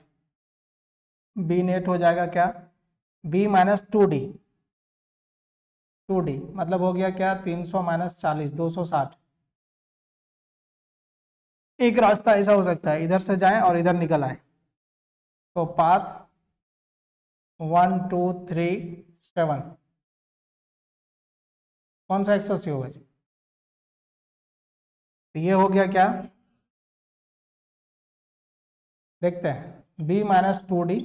बी नेट हो जाएगा क्या, बी माइनस 2d, 2d मतलब हो गया क्या 300 माइनस 40, 260। एक रास्ता ऐसा हो सकता है इधर से जाए और इधर निकल आए, तो पाथ 1 2 3 7 कौन सा 180 होगा जी? तो ये हो गया क्या, देखते हैं बी माइनस 2d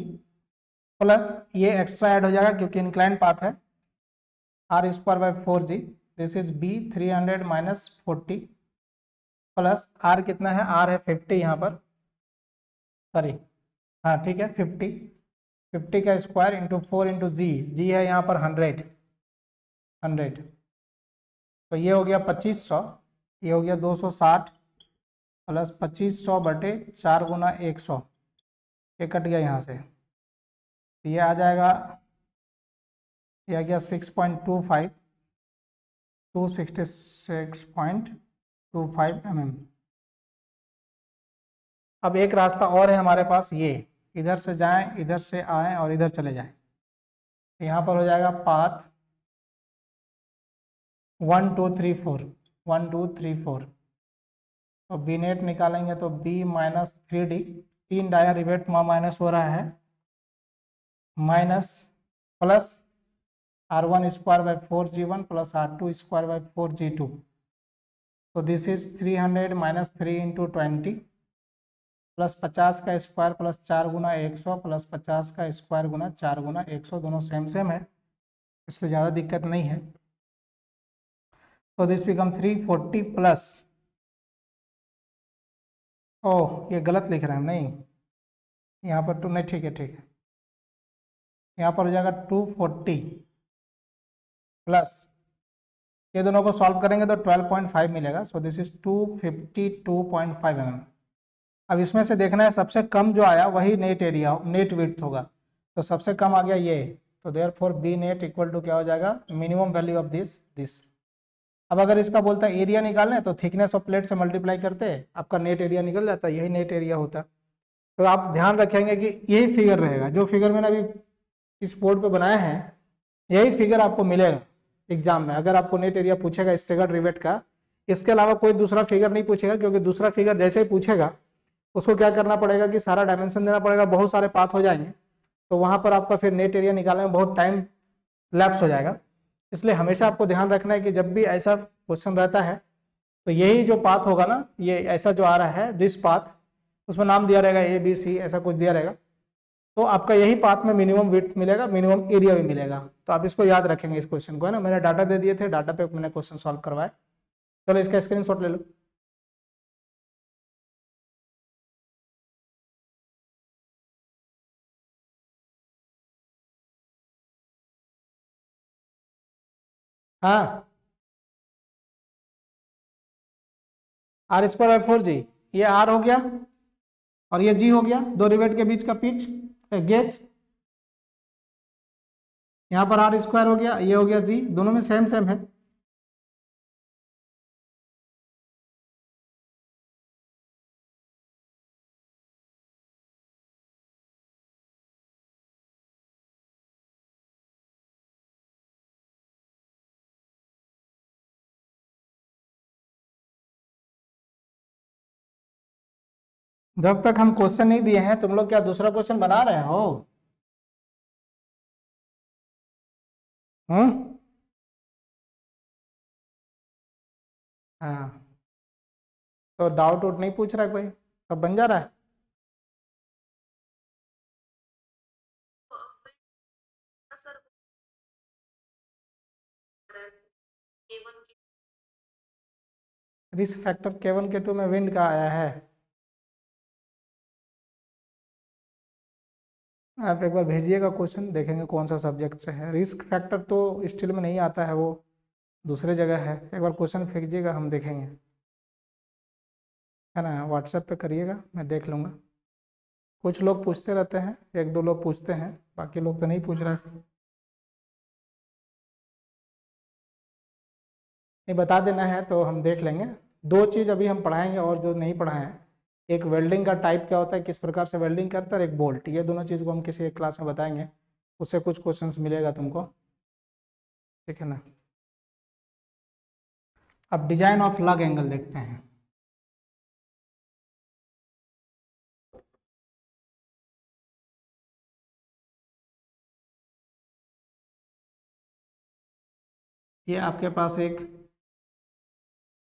प्लस ये एक्स्ट्रा ऐड हो जाएगा क्योंकि इंक्लाइन पाथ है, r square by 4g। This is b 300 minus 40 plus r कितना है, आर है 50 यहाँ पर, सॉरी हाँ ठीक है 50, 50 का स्क्वायर इंटू 4 इंटू जी, जी है यहाँ पर 100, 100, तो ये हो गया 2500, ये हो गया 260 प्लस 2500 बटे 4 गुना 100, ये कट गया यहाँ से, तो ये आ जाएगा, ये आ गया 6.25, 266.25 mm। अब एक रास्ता और है हमारे पास, ये इधर से जाएं, इधर से आएं और इधर चले जाएं, यहाँ पर हो जाएगा पाथ 1 2 3 4, 1 2 3 4, तो बी नेट निकालेंगे तो बी माइनस 3d, तीन डाया रिवेट माइनस हो रहा है, minus plus r1 square by 4g1 plus r2 square by 4g2, तो this is 300 minus 3 into 20 plus 50 का स्क्वायर प्लस 4 गुना 100 प्लस 50 का स्क्वायर गुना 4 गुना 100, दोनों सेम सेम है इसलिए ज़्यादा दिक्कत नहीं है। तो दिस बिकम 340 प्लस, ओह ये गलत लिख रहे हैं, नहीं यहाँ पर टू नहीं, ठीक है ठीक है, यहाँ पर हो जाएगा 240 प्लस, ये दोनों को सॉल्व करेंगे तो 12.5 मिलेगा, सो दिस इज 252.5 mm। अब इसमें से देखना है सबसे कम जो आया वही नेट एरिया नेट विड्थ होगा, तो सबसे कम आ गया ये, तो therefore be net equal to क्या हो जाएगा, मिनिमम वैल्यू ऑफ दिस। अब अगर इसका बोलता है एरिया निकालना है तो थिकनेस ऑफ प्लेट से मल्टीप्लाई करते हैं, आपका नेट एरिया निकल जाता है, यही नेट एरिया होता है। तो आप ध्यान रखेंगे कि यही फिगर रहेगा, जो फिगर मैंने अभी इस बोर्ड पे बनाया है यही फिगर आपको मिलेगा एग्जाम में। अगर आपको नेट एरिया पूछेगा स्टेगर्ड रिवेट का, इसके अलावा कोई दूसरा फिगर नहीं पूछेगा, क्योंकि दूसरा फिगर जैसे ही पूछेगा उसको क्या करना पड़ेगा कि सारा डायमेंशन देना पड़ेगा, बहुत सारे पाथ हो जाएंगे, तो वहां पर आपका फिर नेट एरिया निकालने में बहुत टाइम लैप्स हो जाएगा। इसलिए हमेशा आपको ध्यान रखना है कि जब भी ऐसा क्वेश्चन रहता है तो यही जो पाथ होगा ना, ये ऐसा जो आ रहा है दिस पाथ, उसमें नाम दिया रहेगा ए बी सी ऐसा कुछ दिया रहेगा, तो आपका यही पाथ में मिनिमम विड्थ मिलेगा, मिनिमम एरिया भी मिलेगा। तो आप इसको याद रखेंगे इस क्वेश्चन को, है ना, मैंने डाटा दे दिए थे, डाटा पे मैंने क्वेश्चन सॉल्व करवाया। चलो इसका स्क्रीनशॉट ले लो। हाँ आर स्क्वायर बाई 4g, ये आर हो गया और ये जी हो गया, दो रिवेट के बीच का पिच गेज, यहाँ पर आर स्क्वायर हो गया, ये हो गया जी, दोनों में सेम सेम है। जब तक हम क्वेश्चन नहीं दिए हैं तुम लोग क्या दूसरा क्वेश्चन बना रहे हो? हम्म। हाँ, तो डाउट उट नहीं पूछ रहा है कोई, सब बन जा रहा है। रिस्क फैक्टर K1 K2 में विंड का आया है। आप एक बार भेजिएगा क्वेश्चन, देखेंगे कौन सा सब्जेक्ट से है। रिस्क फैक्टर तो स्टील में नहीं आता है, वो दूसरे जगह है। एक बार क्वेश्चन भेजिएगा, हम देखेंगे, है ना। व्हाट्सएप पे करिएगा, मैं देख लूँगा। कुछ लोग पूछते रहते हैं, एक दो लोग पूछते हैं, बाकी लोग तो नहीं पूछ रहे। नहीं, बता देना है तो हम देख लेंगे। दो चीज़ अभी हम पढ़ाएंगे और जो नहीं पढ़ाएं, एक वेल्डिंग का टाइप क्या होता है, किस प्रकार से वेल्डिंग करता है, और एक बोल्ट। ये दोनों चीज़ को हम किसी एक क्लास में बताएंगे, उससे कुछ क्वेश्चंस मिलेगा तुमको, ठीक है ना। अब डिजाइन ऑफ लग एंगल देखते हैं। ये आपके पास एक,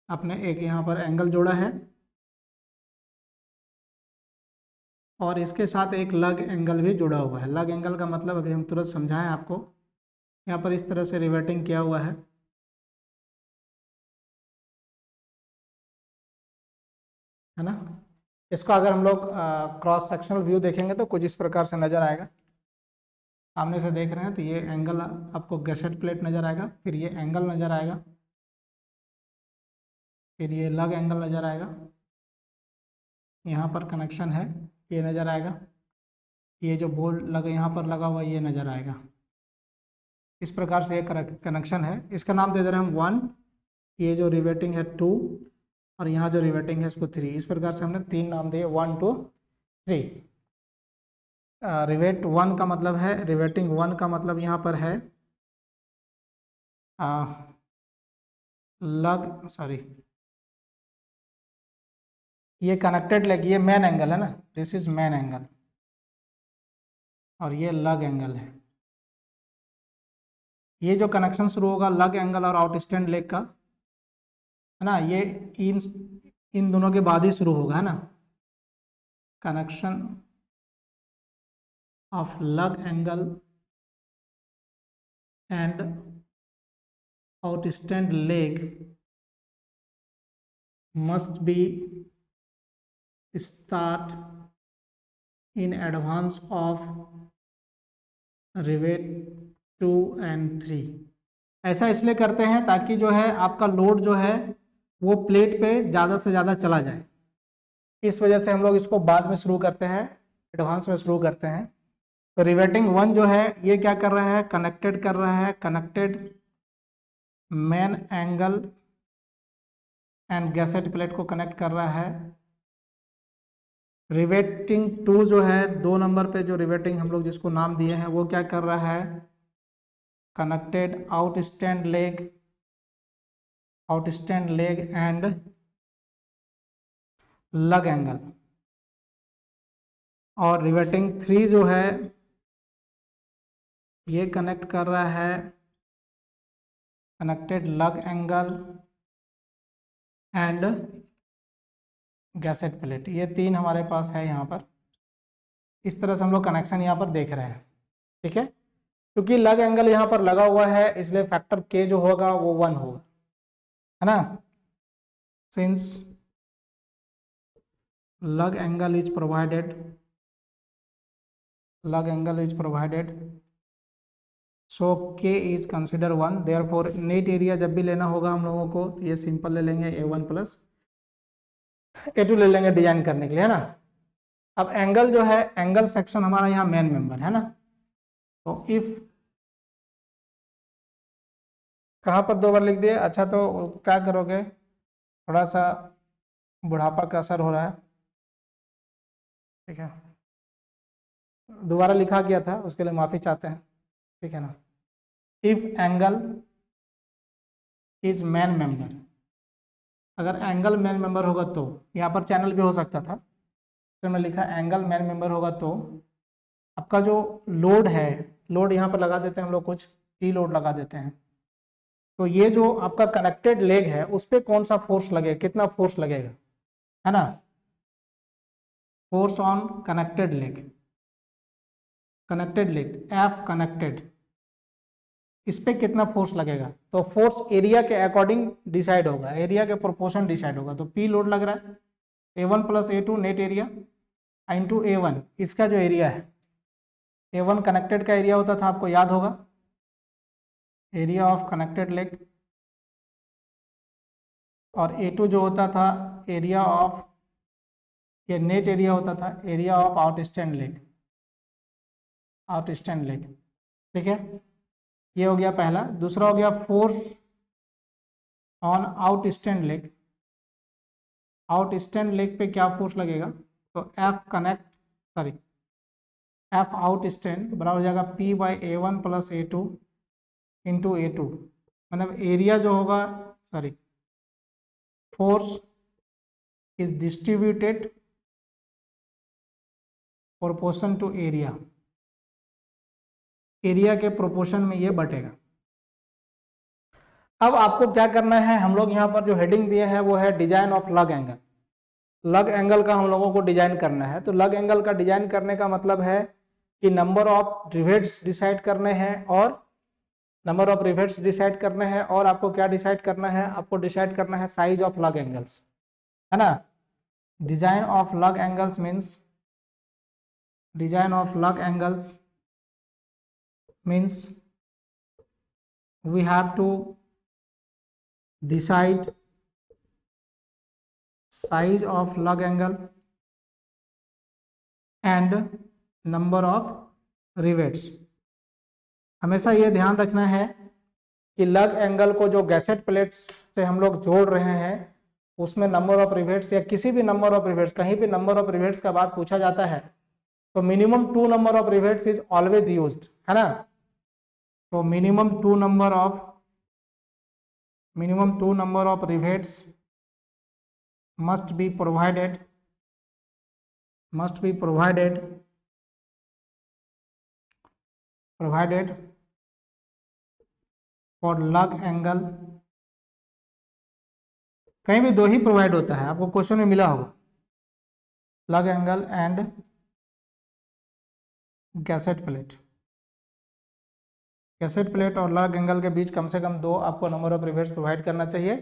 आपने एक यहाँ पर एंगल जोड़ा है, और इसके साथ एक लग एंगल भी जुड़ा हुआ है। लग एंगल का मतलब अभी हम तुरंत समझाएं आपको। यहाँ पर इस तरह से रिवेटिंग किया हुआ है ना। इसका अगर हम लोग क्रॉस सेक्शनल व्यू देखेंगे तो कुछ इस प्रकार से नजर आएगा। सामने से देख रहे हैं तो ये एंगल आपको गैसेट प्लेट नजर आएगा, फिर ये एंगल नजर आएगा, फिर ये लग एंगल नजर आएगा, यहाँ पर कनेक्शन है ये नजर आएगा, ये जो बोल्ट लगा यहाँ पर लगा हुआ ये नजर आएगा। इस प्रकार से ये कनेक्शन है। इसका नाम दे दे रहे हैं हम 1, ये जो रिवेटिंग है 2, और यहाँ जो रिवेटिंग है इसको 3। इस प्रकार से हमने 3 नाम दिए, 1 2 3। रिवेट 1 का मतलब है, रिवेटिंग 1 का मतलब यहाँ पर है लग, सॉरी, ये कनेक्टेड लेग, ये मेन एंगल है ना, दिस इज मेन एंगल, और ये लग एंगल है। ये जो कनेक्शन शुरू होगा लग एंगल और आउट स्टैंड लेग का, है ना, ये इन इन दोनों के बाद ही शुरू होगा, है ना। कनेक्शन ऑफ लग angle and out stand leg must be start in advance of rivet 2 and 3। ऐसा इसलिए करते हैं ताकि जो है आपका लोड जो है वो प्लेट पे ज़्यादा से ज़्यादा चला जाए। इस वजह से हम लोग इसको बाद में शुरू करते हैं, एडवांस में शुरू करते हैं। तो रिवेटिंग 1 जो है ये क्या कर रहा है, कनेक्टेड कर रहा है, connected main angle and gadget plate को कनेक्ट कर रहा है। रिवेटिंग 2 जो है 2 नंबर पे जो रिवेटिंग हम लोग जिसको नाम दिए हैं वो क्या कर रहा है, कनेक्टेड आउटस्टैंड लेग एंड लग एंगल। और रिवेटिंग 3 जो है ये कनेक्ट कर रहा है कनेक्टेड लग एंगल एंड गैसेट प्लेट। ये 3 हमारे पास है यहाँ पर। इस तरह से हम लोग कनेक्शन यहाँ पर देख रहे हैं, ठीक है। क्योंकि लग एंगल यहाँ पर लगा हुआ है इसलिए फैक्टर के जो होगा वो 1 होगा, है ना। Since lug angle is provided, so k is consider 1, therefore net area जब भी लेना होगा हम लोगों को तो ये सिंपल ले लेंगे A1 प्लस A2 ले लेंगे डिजाइन करने के लिए, है ना। अब एंगल जो है, एंगल सेक्शन हमारा यहाँ मेन मेंबर है ना। तो इफ कहाँ पर 2 बार लिख दिए, अच्छा तो क्या करोगे, थोड़ा सा बुढ़ापा का असर हो रहा है, ठीक है। दोबारा लिखा गया था उसके लिए माफ़ी चाहते हैं, ठीक है ना। If angle is man member, अगर एंगल मैन मेंबर होगा तो यहाँ पर चैनल भी हो सकता था, तो मैं लिखा एंगल मेन मेंबर होगा, तो आपका जो लोड है, लोड यहाँ पर लगा देते हैं हम लोग, कुछ टी लोड लगा देते हैं। तो ये जो आपका कनेक्टेड लेग है उस पर कौन सा फोर्स लगेगा, कितना फोर्स लगेगा, है ना, force on connected leg, connected leg F connected, इस पे कितना फोर्स लगेगा। तो फोर्स एरिया के अकॉर्डिंग डिसाइड होगा, एरिया के प्रोपोर्शन डिसाइड होगा। तो पी लोड लग रहा है, A1 + A2 net area into A1, इसका जो एरिया है, A1 कनेक्टेड का एरिया होता था, आपको याद होगा, एरिया ऑफ कनेक्टेड लेग, और A2 जो होता था एरिया ऑफ, ये नेट एरिया होता था, area of outstand leg, outstand leg. ठीक है, ये हो गया पहला। दूसरा हो गया force on outstand leg, outstand leg पे क्या फोर्स लगेगा, तो एफ आउटस्टैंड बराबर हो जाएगा P/A1 + A2 इंटू A2, मतलब एरिया जो होगा, sorry, force is distributed proportion to area, area के प्रोपोर्शन में ये बटेगा। अब आपको क्या करना है, हम लोग यहाँ पर जो हेडिंग दिए हैं वो है डिजाइन ऑफ लग एंगल। लग एंगल का हम लोगों को डिजाइन करना है। तो लग एंगल का डिजाइन करने का मतलब है कि नंबर ऑफ रिवेट्स डिसाइड करने हैं, और नंबर ऑफ रिवेट्स डिसाइड करने हैं, और आपको क्या डिसाइड करना है, आपको डिसाइड करना है साइज ऑफ लग एंगल्स, है ना। डिजाइन ऑफ लग एंगल्स मीन्स, डिजाइन ऑफ लग angles means we have to decide size of lug angle and number of rivets। हमेशा ये ध्यान रखना है कि लग एंगल को जो गैसेट प्लेट्स से हम लोग जोड़ रहे हैं उसमें नंबर ऑफ रिवेट्स, या किसी भी नंबर ऑफ रिवेट्स, कहीं भी नंबर ऑफ रिवेट्स का बात पूछा जाता है तो minimum 2 number of rivets is always used, है ना। तो minimum two number of rivets must be provided for lug angle। कहीं भी 2 ही प्रोवाइड होता है, आपको क्वेश्चन में मिला होगा, लग angle and gadget plate. Gadget plate और लग एंगल के बीच कम से कम 2 आपको नंबर ऑफ रिवेट्स प्रोवाइड करना चाहिए।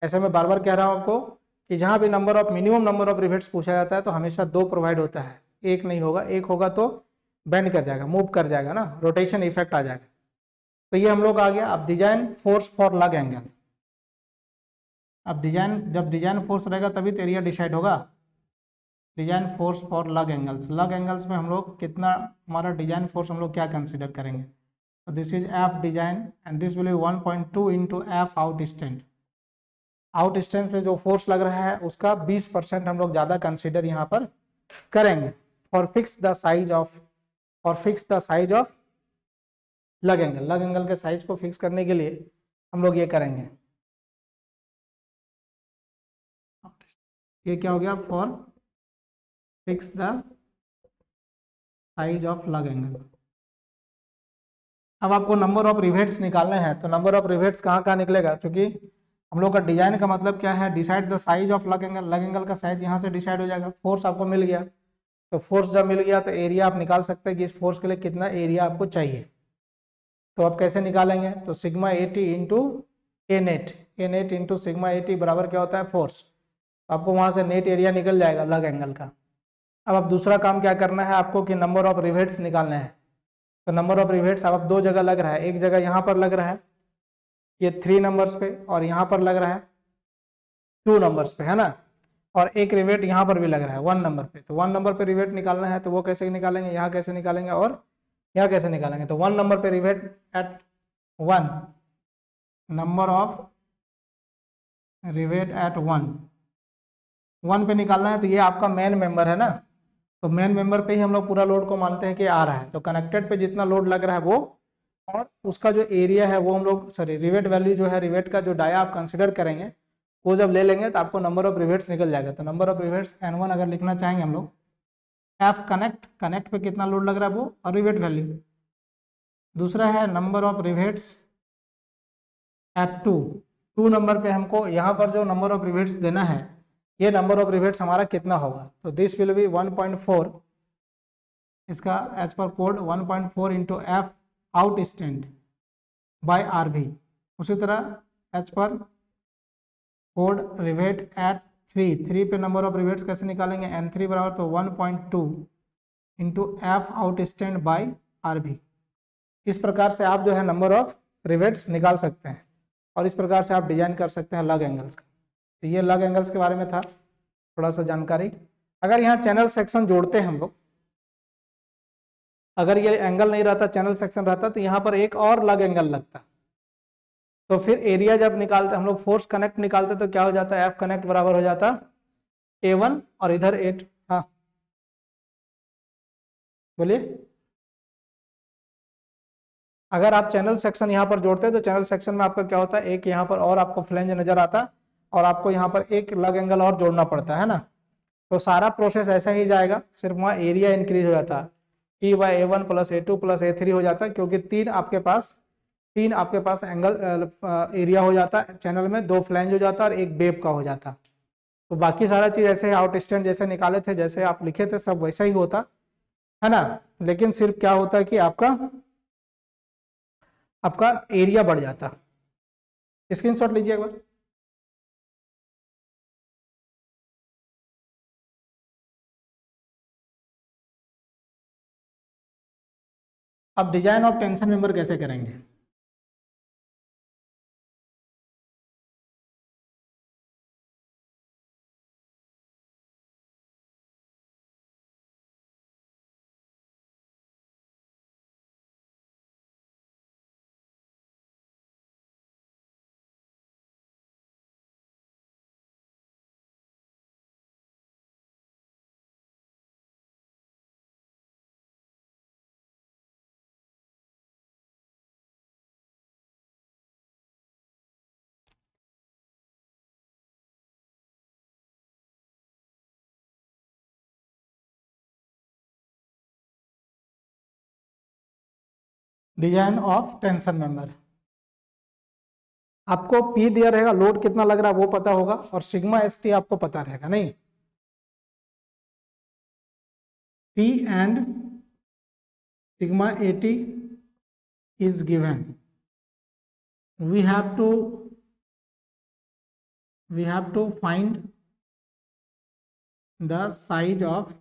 ऐसे में बार बार कह रहा हूँ आपको कि जहाँ भी मिनिमम नंबर ऑफ रिवेट्स पूछा जाता है तो हमेशा 2 प्रोवाइड होता है, एक नहीं होगा। एक होगा तो बेंड कर जाएगा, मूव कर जाएगा ना, रोटेशन इफेक्ट आ जाएगा। तो ये हम लोग आ गया। अब डिजाइन फोर्स फॉर लग एंगल। अब जब डिजाइन फोर्स रहेगा तभी तो एरिया डिसाइड होगा। डिजाइन फोर्स फॉर लग एंगल्स, लग एंगल्स में हम लोग कितना, हमारा डिजाइन फोर्स हम लोग क्या कंसिडर करेंगे, तो this is F design and this will be 1.2 into f out stand. Out stand पे जो फोर्स लग रहा है उसका 20% हम लोग ज़्यादा कंसिडर यहाँ पर करेंगे। For fix the size of लग एंगल, लग एंगल के साइज को फिक्स करने के लिए हम लोग ये करेंगे। ये क्या हो गया, for fix the size of लग एंगल। अब आपको नंबर ऑफ रिवेट्स निकालने हैं, तो नंबर ऑफ रिवेट्स कहाँ निकलेगा, क्योंकि हम लोग का डिजाइन का मतलब क्या है, डिसाइड द साइज ऑफ लग एंगल। लग एंगल का साइज यहाँ से डिसाइड हो जाएगा। फोर्स आपको मिल गया, तो फोर्स जब मिल गया तो एरिया आप निकाल सकते हैं कि इस फोर्स के लिए कितना एरिया आपको चाहिए। तो आप कैसे निकालेंगे, तो sigma AT into A net into sigma AT बराबर क्या होता है, फोर्स। आपको वहाँ से नेट एरिया निकल जाएगा लग एंगल का। अब आप दूसरा काम क्या करना है आपको, कि नंबर ऑफ रिवेट्स निकालने हैं। तो नंबर ऑफ रिवेट्स अब 2 जगह लग रहा है, एक जगह यहाँ पर लग रहा है ये 3 नंबर्स पे, और यहाँ पर लग रहा है 2 नंबर्स पे, है ना। और एक रिवेट यहाँ पर भी लग रहा है 1 नंबर पे। तो 1 नंबर पे रिवेट निकालना है, तो वो कैसे निकालेंगे, यहाँ कैसे निकालेंगे और यहाँ कैसे निकालेंगे। तो 1 नंबर पे rivet at 1, number of rivet at 1 पे निकालना है। तो ये आपका मेन मेंबर है ना, तो मेन मेंबर पे ही हम लोग पूरा लोड को मानते हैं कि आ रहा है। तो कनेक्टेड पे जितना लोड लग रहा है वो, और उसका जो एरिया है वो हम लोग, सॉरी, रिवेट वैल्यू जो है, रिवेट का जो डाया आप कंसिडर करेंगे वो जब ले लेंगे तो आपको नंबर ऑफ रिवेट्स निकल जाएगा। तो नंबर ऑफ रिवेट्स N1 अगर लिखना चाहेंगे हम लोग, एफ कनेक्ट, कनेक्ट पे कितना लोड लग रहा है वो, और रिवेट वैल्यू। दूसरा है number of rivets at 2, 2 number पे हमको यहाँ पर जो नंबर ऑफ रिवेट्स देना है, ये नंबर ऑफ रिवेट्स हमारा कितना होगा, तो दिस विल बी 1.4, इसका as per code 1.4 into f out stand by r भी। उसी तरह as per code rivet eight 3 पे नंबर ऑफ रिवेट्स कैसे निकालेंगे, N3 बराबर तो 1.2 into f out stand by r भी। इस प्रकार से आप जो है नंबर ऑफ रिवेट्स निकाल सकते हैं और इस प्रकार से आप डिजाइन कर सकते हैं लग एंगल्स का। तो ये लग एंगल्स के बारे में था थोड़ा सा जानकारी। अगर यहाँ चैनल सेक्शन जोड़ते हैं हम लोग, अगर ये एंगल नहीं रहता, चैनल सेक्शन रहता, तो यहाँ पर एक और लग एंगल लगता, तो फिर एरिया जब निकालते हम लोग फोर्स कनेक्ट निकालते तो क्या हो जाता है, एफ कनेक्ट बराबर हो जाता A1 और इधर 8। हाँ बोलिए। अगर आप चैनल सेक्शन यहाँ पर जोड़ते हैं तो चैनल सेक्शन में आपका क्या होता है, एक यहाँ पर और आपको फ्लेंज नजर आता और आपको यहाँ पर एक लग एंगल और जोड़ना पड़ता है ना। तो सारा प्रोसेस ऐसा ही जाएगा, सिर्फ वहाँ एरिया इंक्रीज हो जाता है, E/A1 + A2 + A3 हो जाता है, क्योंकि तीन आपके पास एंगल एरिया हो जाता है चैनल में, 2 फ्लैंज हो जाता है और एक बेब का हो जाता। तो बाकी सारा चीज ऐसे आउट स्टैंड जैसे निकाले थे, जैसे आप लिखे थे, सब वैसा ही होता है ना। लेकिन सिर्फ क्या होता है कि आपका एरिया बढ़ जाता। स्क्रीनशॉट लीजिए एक बार। अब डिजाइन ऑफ टेंशन मेंबर कैसे करेंगे, डिजाइन ऑफ टेंशन मेंबर। आपको पी दिया रहेगा, लोड कितना लग रहा है वो पता होगा, और सिग्मा ST आपको पता रहेगा नहीं, P and sigma AT is given. We have to find the size of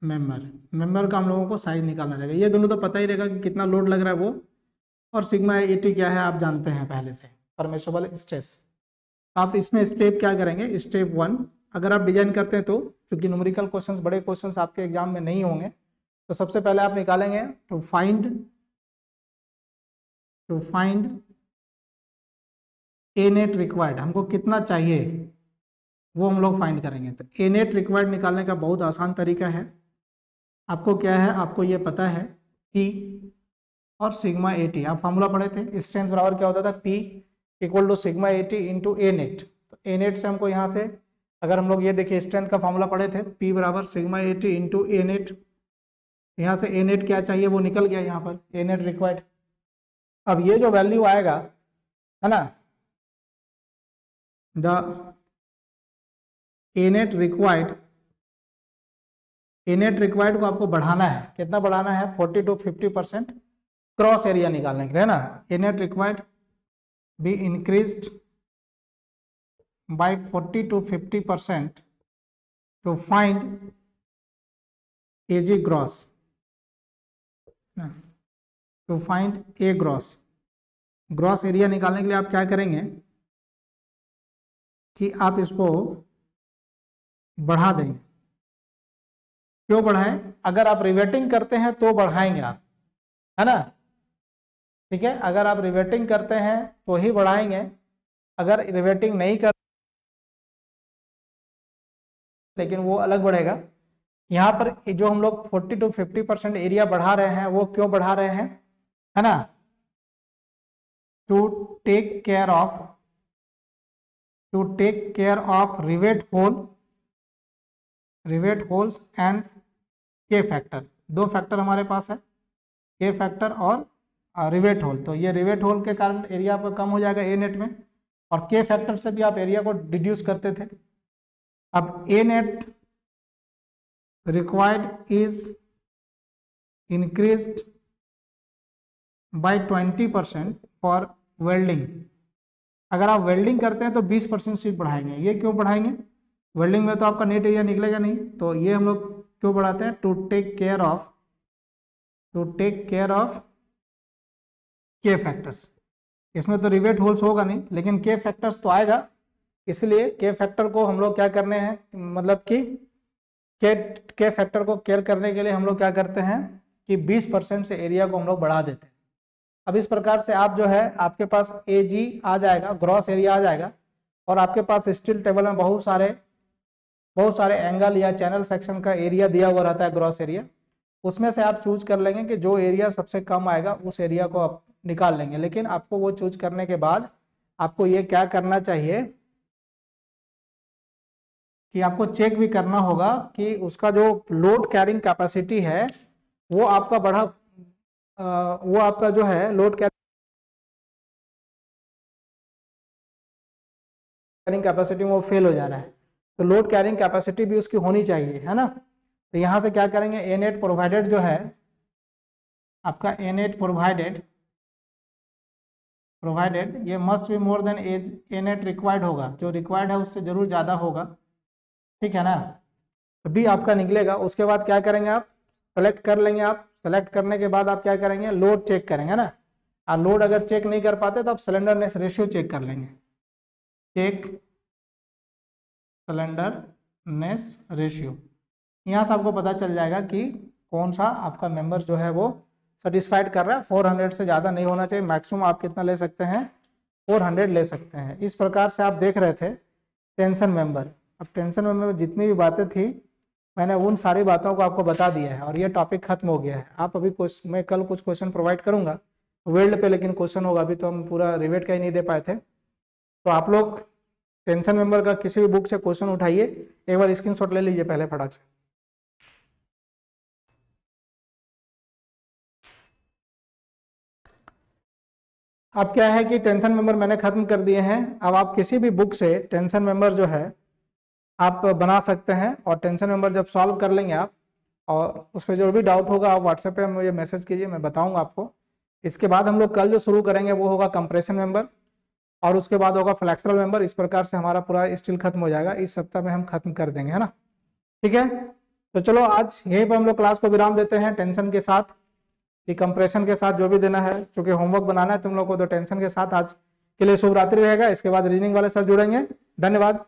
member का हम लोगों को साइज निकालना रहेगा। ये दोनों तो पता ही रहेगा कि कितना लोड लग रहा है वो, और सिग्मा AT क्या है आप जानते हैं पहले से, परमिसिबल स्ट्रेस। आप इसमें स्टेप क्या करेंगे, स्टेप 1 अगर आप डिजाइन करते हैं तो, क्योंकि न्यूमेरिकल क्वेश्चंस बड़े क्वेश्चंस आपके एग्जाम में नहीं होंगे, तो सबसे पहले आप निकालेंगे to find a net required, हमको कितना चाहिए वो हम लोग फाइंड करेंगे। तो ए नेट रिक्वायर्ड निकालने का बहुत आसान तरीका है। आपको क्या है, आपको ये पता है P और सिग्मा AT, आप फॉर्मूला पढ़े थे, स्ट्रेंथ बराबर क्या होता था, P = sigma AT into A net. तो ए नेट से हमको यहाँ से, अगर हम लोग ये देखिए स्ट्रेंथ का फॉर्मूला पढ़े थे, P = sigma AT into A net, यहाँ से ए नेट क्या चाहिए वो निकल गया, यहाँ पर ए नेट रिक्वायर्ड। अब ये जो वैल्यू आएगा है ना, द ए नेट रिक्वायर्ड को आपको बढ़ाना है, कितना बढ़ाना है, 40 to 50% क्रॉस एरिया निकालने के लिए, है ना। A net required be increased by 40 to 50% to find AG gross, to find A gross area निकालने के लिए आप क्या करेंगे कि आप इसको बढ़ा देंगे। क्यों बढ़ाएं, अगर आप रिवेटिंग करते हैं तो बढ़ाएंगे आप, है ना, ठीक है। अगर आप रिवेटिंग करते हैं तो ही बढ़ाएंगे, अगर रिवेटिंग नहीं कर, लेकिन वो अलग बढ़ेगा। यहाँ पर जो हम लोग 40 to 50% एरिया बढ़ा रहे हैं, वो क्यों बढ़ा रहे हैं, है ना, to take care of to take care of rivet holes and K factor. दो फैक्टर हमारे पास है, के फैक्टर और रिवेट होल। तो ये रिवेट होल के कारण एरिया आपका कम हो जाएगा ए नेट में, और के फैक्टर से भी आप एरिया को डिड्यूस करते थे। अब A net required is increased by 20% for welding. अगर आप वेल्डिंग करते हैं तो 20% शीट बढ़ाएंगे। ये क्यों बढ़ाएंगे? वेल्डिंग में तो आपका नेट एरिया निकलेगा नहीं, तो ये हम लोग क्यों बढ़ाते हैं? टू टेक केयर ऑफ के फैक्टर्स। इसमें तो रिवेट होल्स होगा नहीं, लेकिन के फैक्टर्स तो आएगा, इसलिए के फैक्टर को हम लोग क्या करने हैं, मतलब कि के फैक्टर को केयर करने के लिए हम लोग क्या करते हैं कि 20% से एरिया को हम लोग बढ़ा देते हैं। अब इस प्रकार से आप जो है आपके पास AG आ जाएगा, ग्रॉस एरिया आ जाएगा, और आपके पास स्टील टेबल में बहुत सारे एंगल या चैनल सेक्शन का एरिया दिया हुआ रहता है, ग्रॉस एरिया। उसमें से आप चूज कर लेंगे कि जो एरिया सबसे कम आएगा उस एरिया को आप निकाल लेंगे। लेकिन आपको वो चूज करने के बाद आपको ये क्या करना चाहिए कि आपको चेक भी करना होगा कि उसका जो लोड कैरिंग कैपेसिटी है वो आपका वो आपका जो है लोड कैरिंग कैपेसिटी में वो फेल हो जा रहा है, तो लोड कैरिंग कैपेसिटी भी उसकी होनी चाहिए, है ना। तो यहाँ से क्या करेंगे, ए नेट प्रोवाइडेड जो है आपका, ए नेट प्रोवाइडेड ये must be more than A net required होगा, जो रिक्वायर्ड है उससे जरूर ज़्यादा होगा, ठीक है ना। तो भी आपका निकलेगा। उसके बाद क्या करेंगे, आप सेलेक्ट कर लेंगे। आप सेलेक्ट करने के बाद आप क्या करेंगे, लोड चेक करेंगे ना। और लोड अगर चेक नहीं कर पाते तो आप सिलेंडरनेस रेशियो चेक कर लेंगे। चेक सिलेंडरनेस रेशियो, यहाँ से आपको पता चल जाएगा कि कौन सा आपका मेंबर जो है वो सेटिस्फाइड कर रहा है। 400 से ज़्यादा नहीं होना चाहिए, मैक्सिमम आप कितना ले सकते हैं, 400 ले सकते हैं। इस प्रकार से आप देख रहे थे टेंशन मेंबर। अब टेंशन मेंबर में जितनी भी बातें थी मैंने उन सारी बातों को आपको बता दिया है, और ये टॉपिक खत्म हो गया है। आप अभी मैं कल कुछ क्वेश्चन प्रोवाइड करूंगा वेल्ड पे, लेकिन क्वेश्चन होगा, अभी तो हम पूरा रिवेट का ही नहीं दे पाए थे। तो आप लोग टेंशन मेंबर का किसी भी बुक से क्वेश्चन उठाइए, एक बार स्क्रीनशॉट ले लीजिए पहले फटाक से। अब क्या है कि टेंशन मेंबर मैंने खत्म कर दिए हैं। अब आप किसी भी बुक से टेंशन मेंबर जो है आप बना सकते हैं, और टेंशन मेंबर जब सॉल्व कर लेंगे आप, और उस पर जो भी डाउट होगा आप व्हाट्सएप पे मुझे मैसेज कीजिए, मैं बताऊंगा आपको। इसके बाद हम लोग कल जो शुरू करेंगे वो होगा कंप्रेशन मेंबर, और उसके बाद होगा फ्लेक्सुरल मेंबर। इस प्रकार से हमारा पूरा स्टील खत्म हो जाएगा, इस सप्ताह में हम खत्म कर देंगे, है ना। ठीक है, तो चलो आज यहीं पर हम लोग क्लास को विराम देते हैं टेंशन के साथ, कि कंप्रेशन के साथ जो भी देना है, चूंकि होमवर्क बनाना है तुम लोग को, तो टेंशन के साथ आज के लिए शुभ रात्रि रहेगा। इसके बाद रीजनिंग वाले सर जुड़ेंगे। धन्यवाद।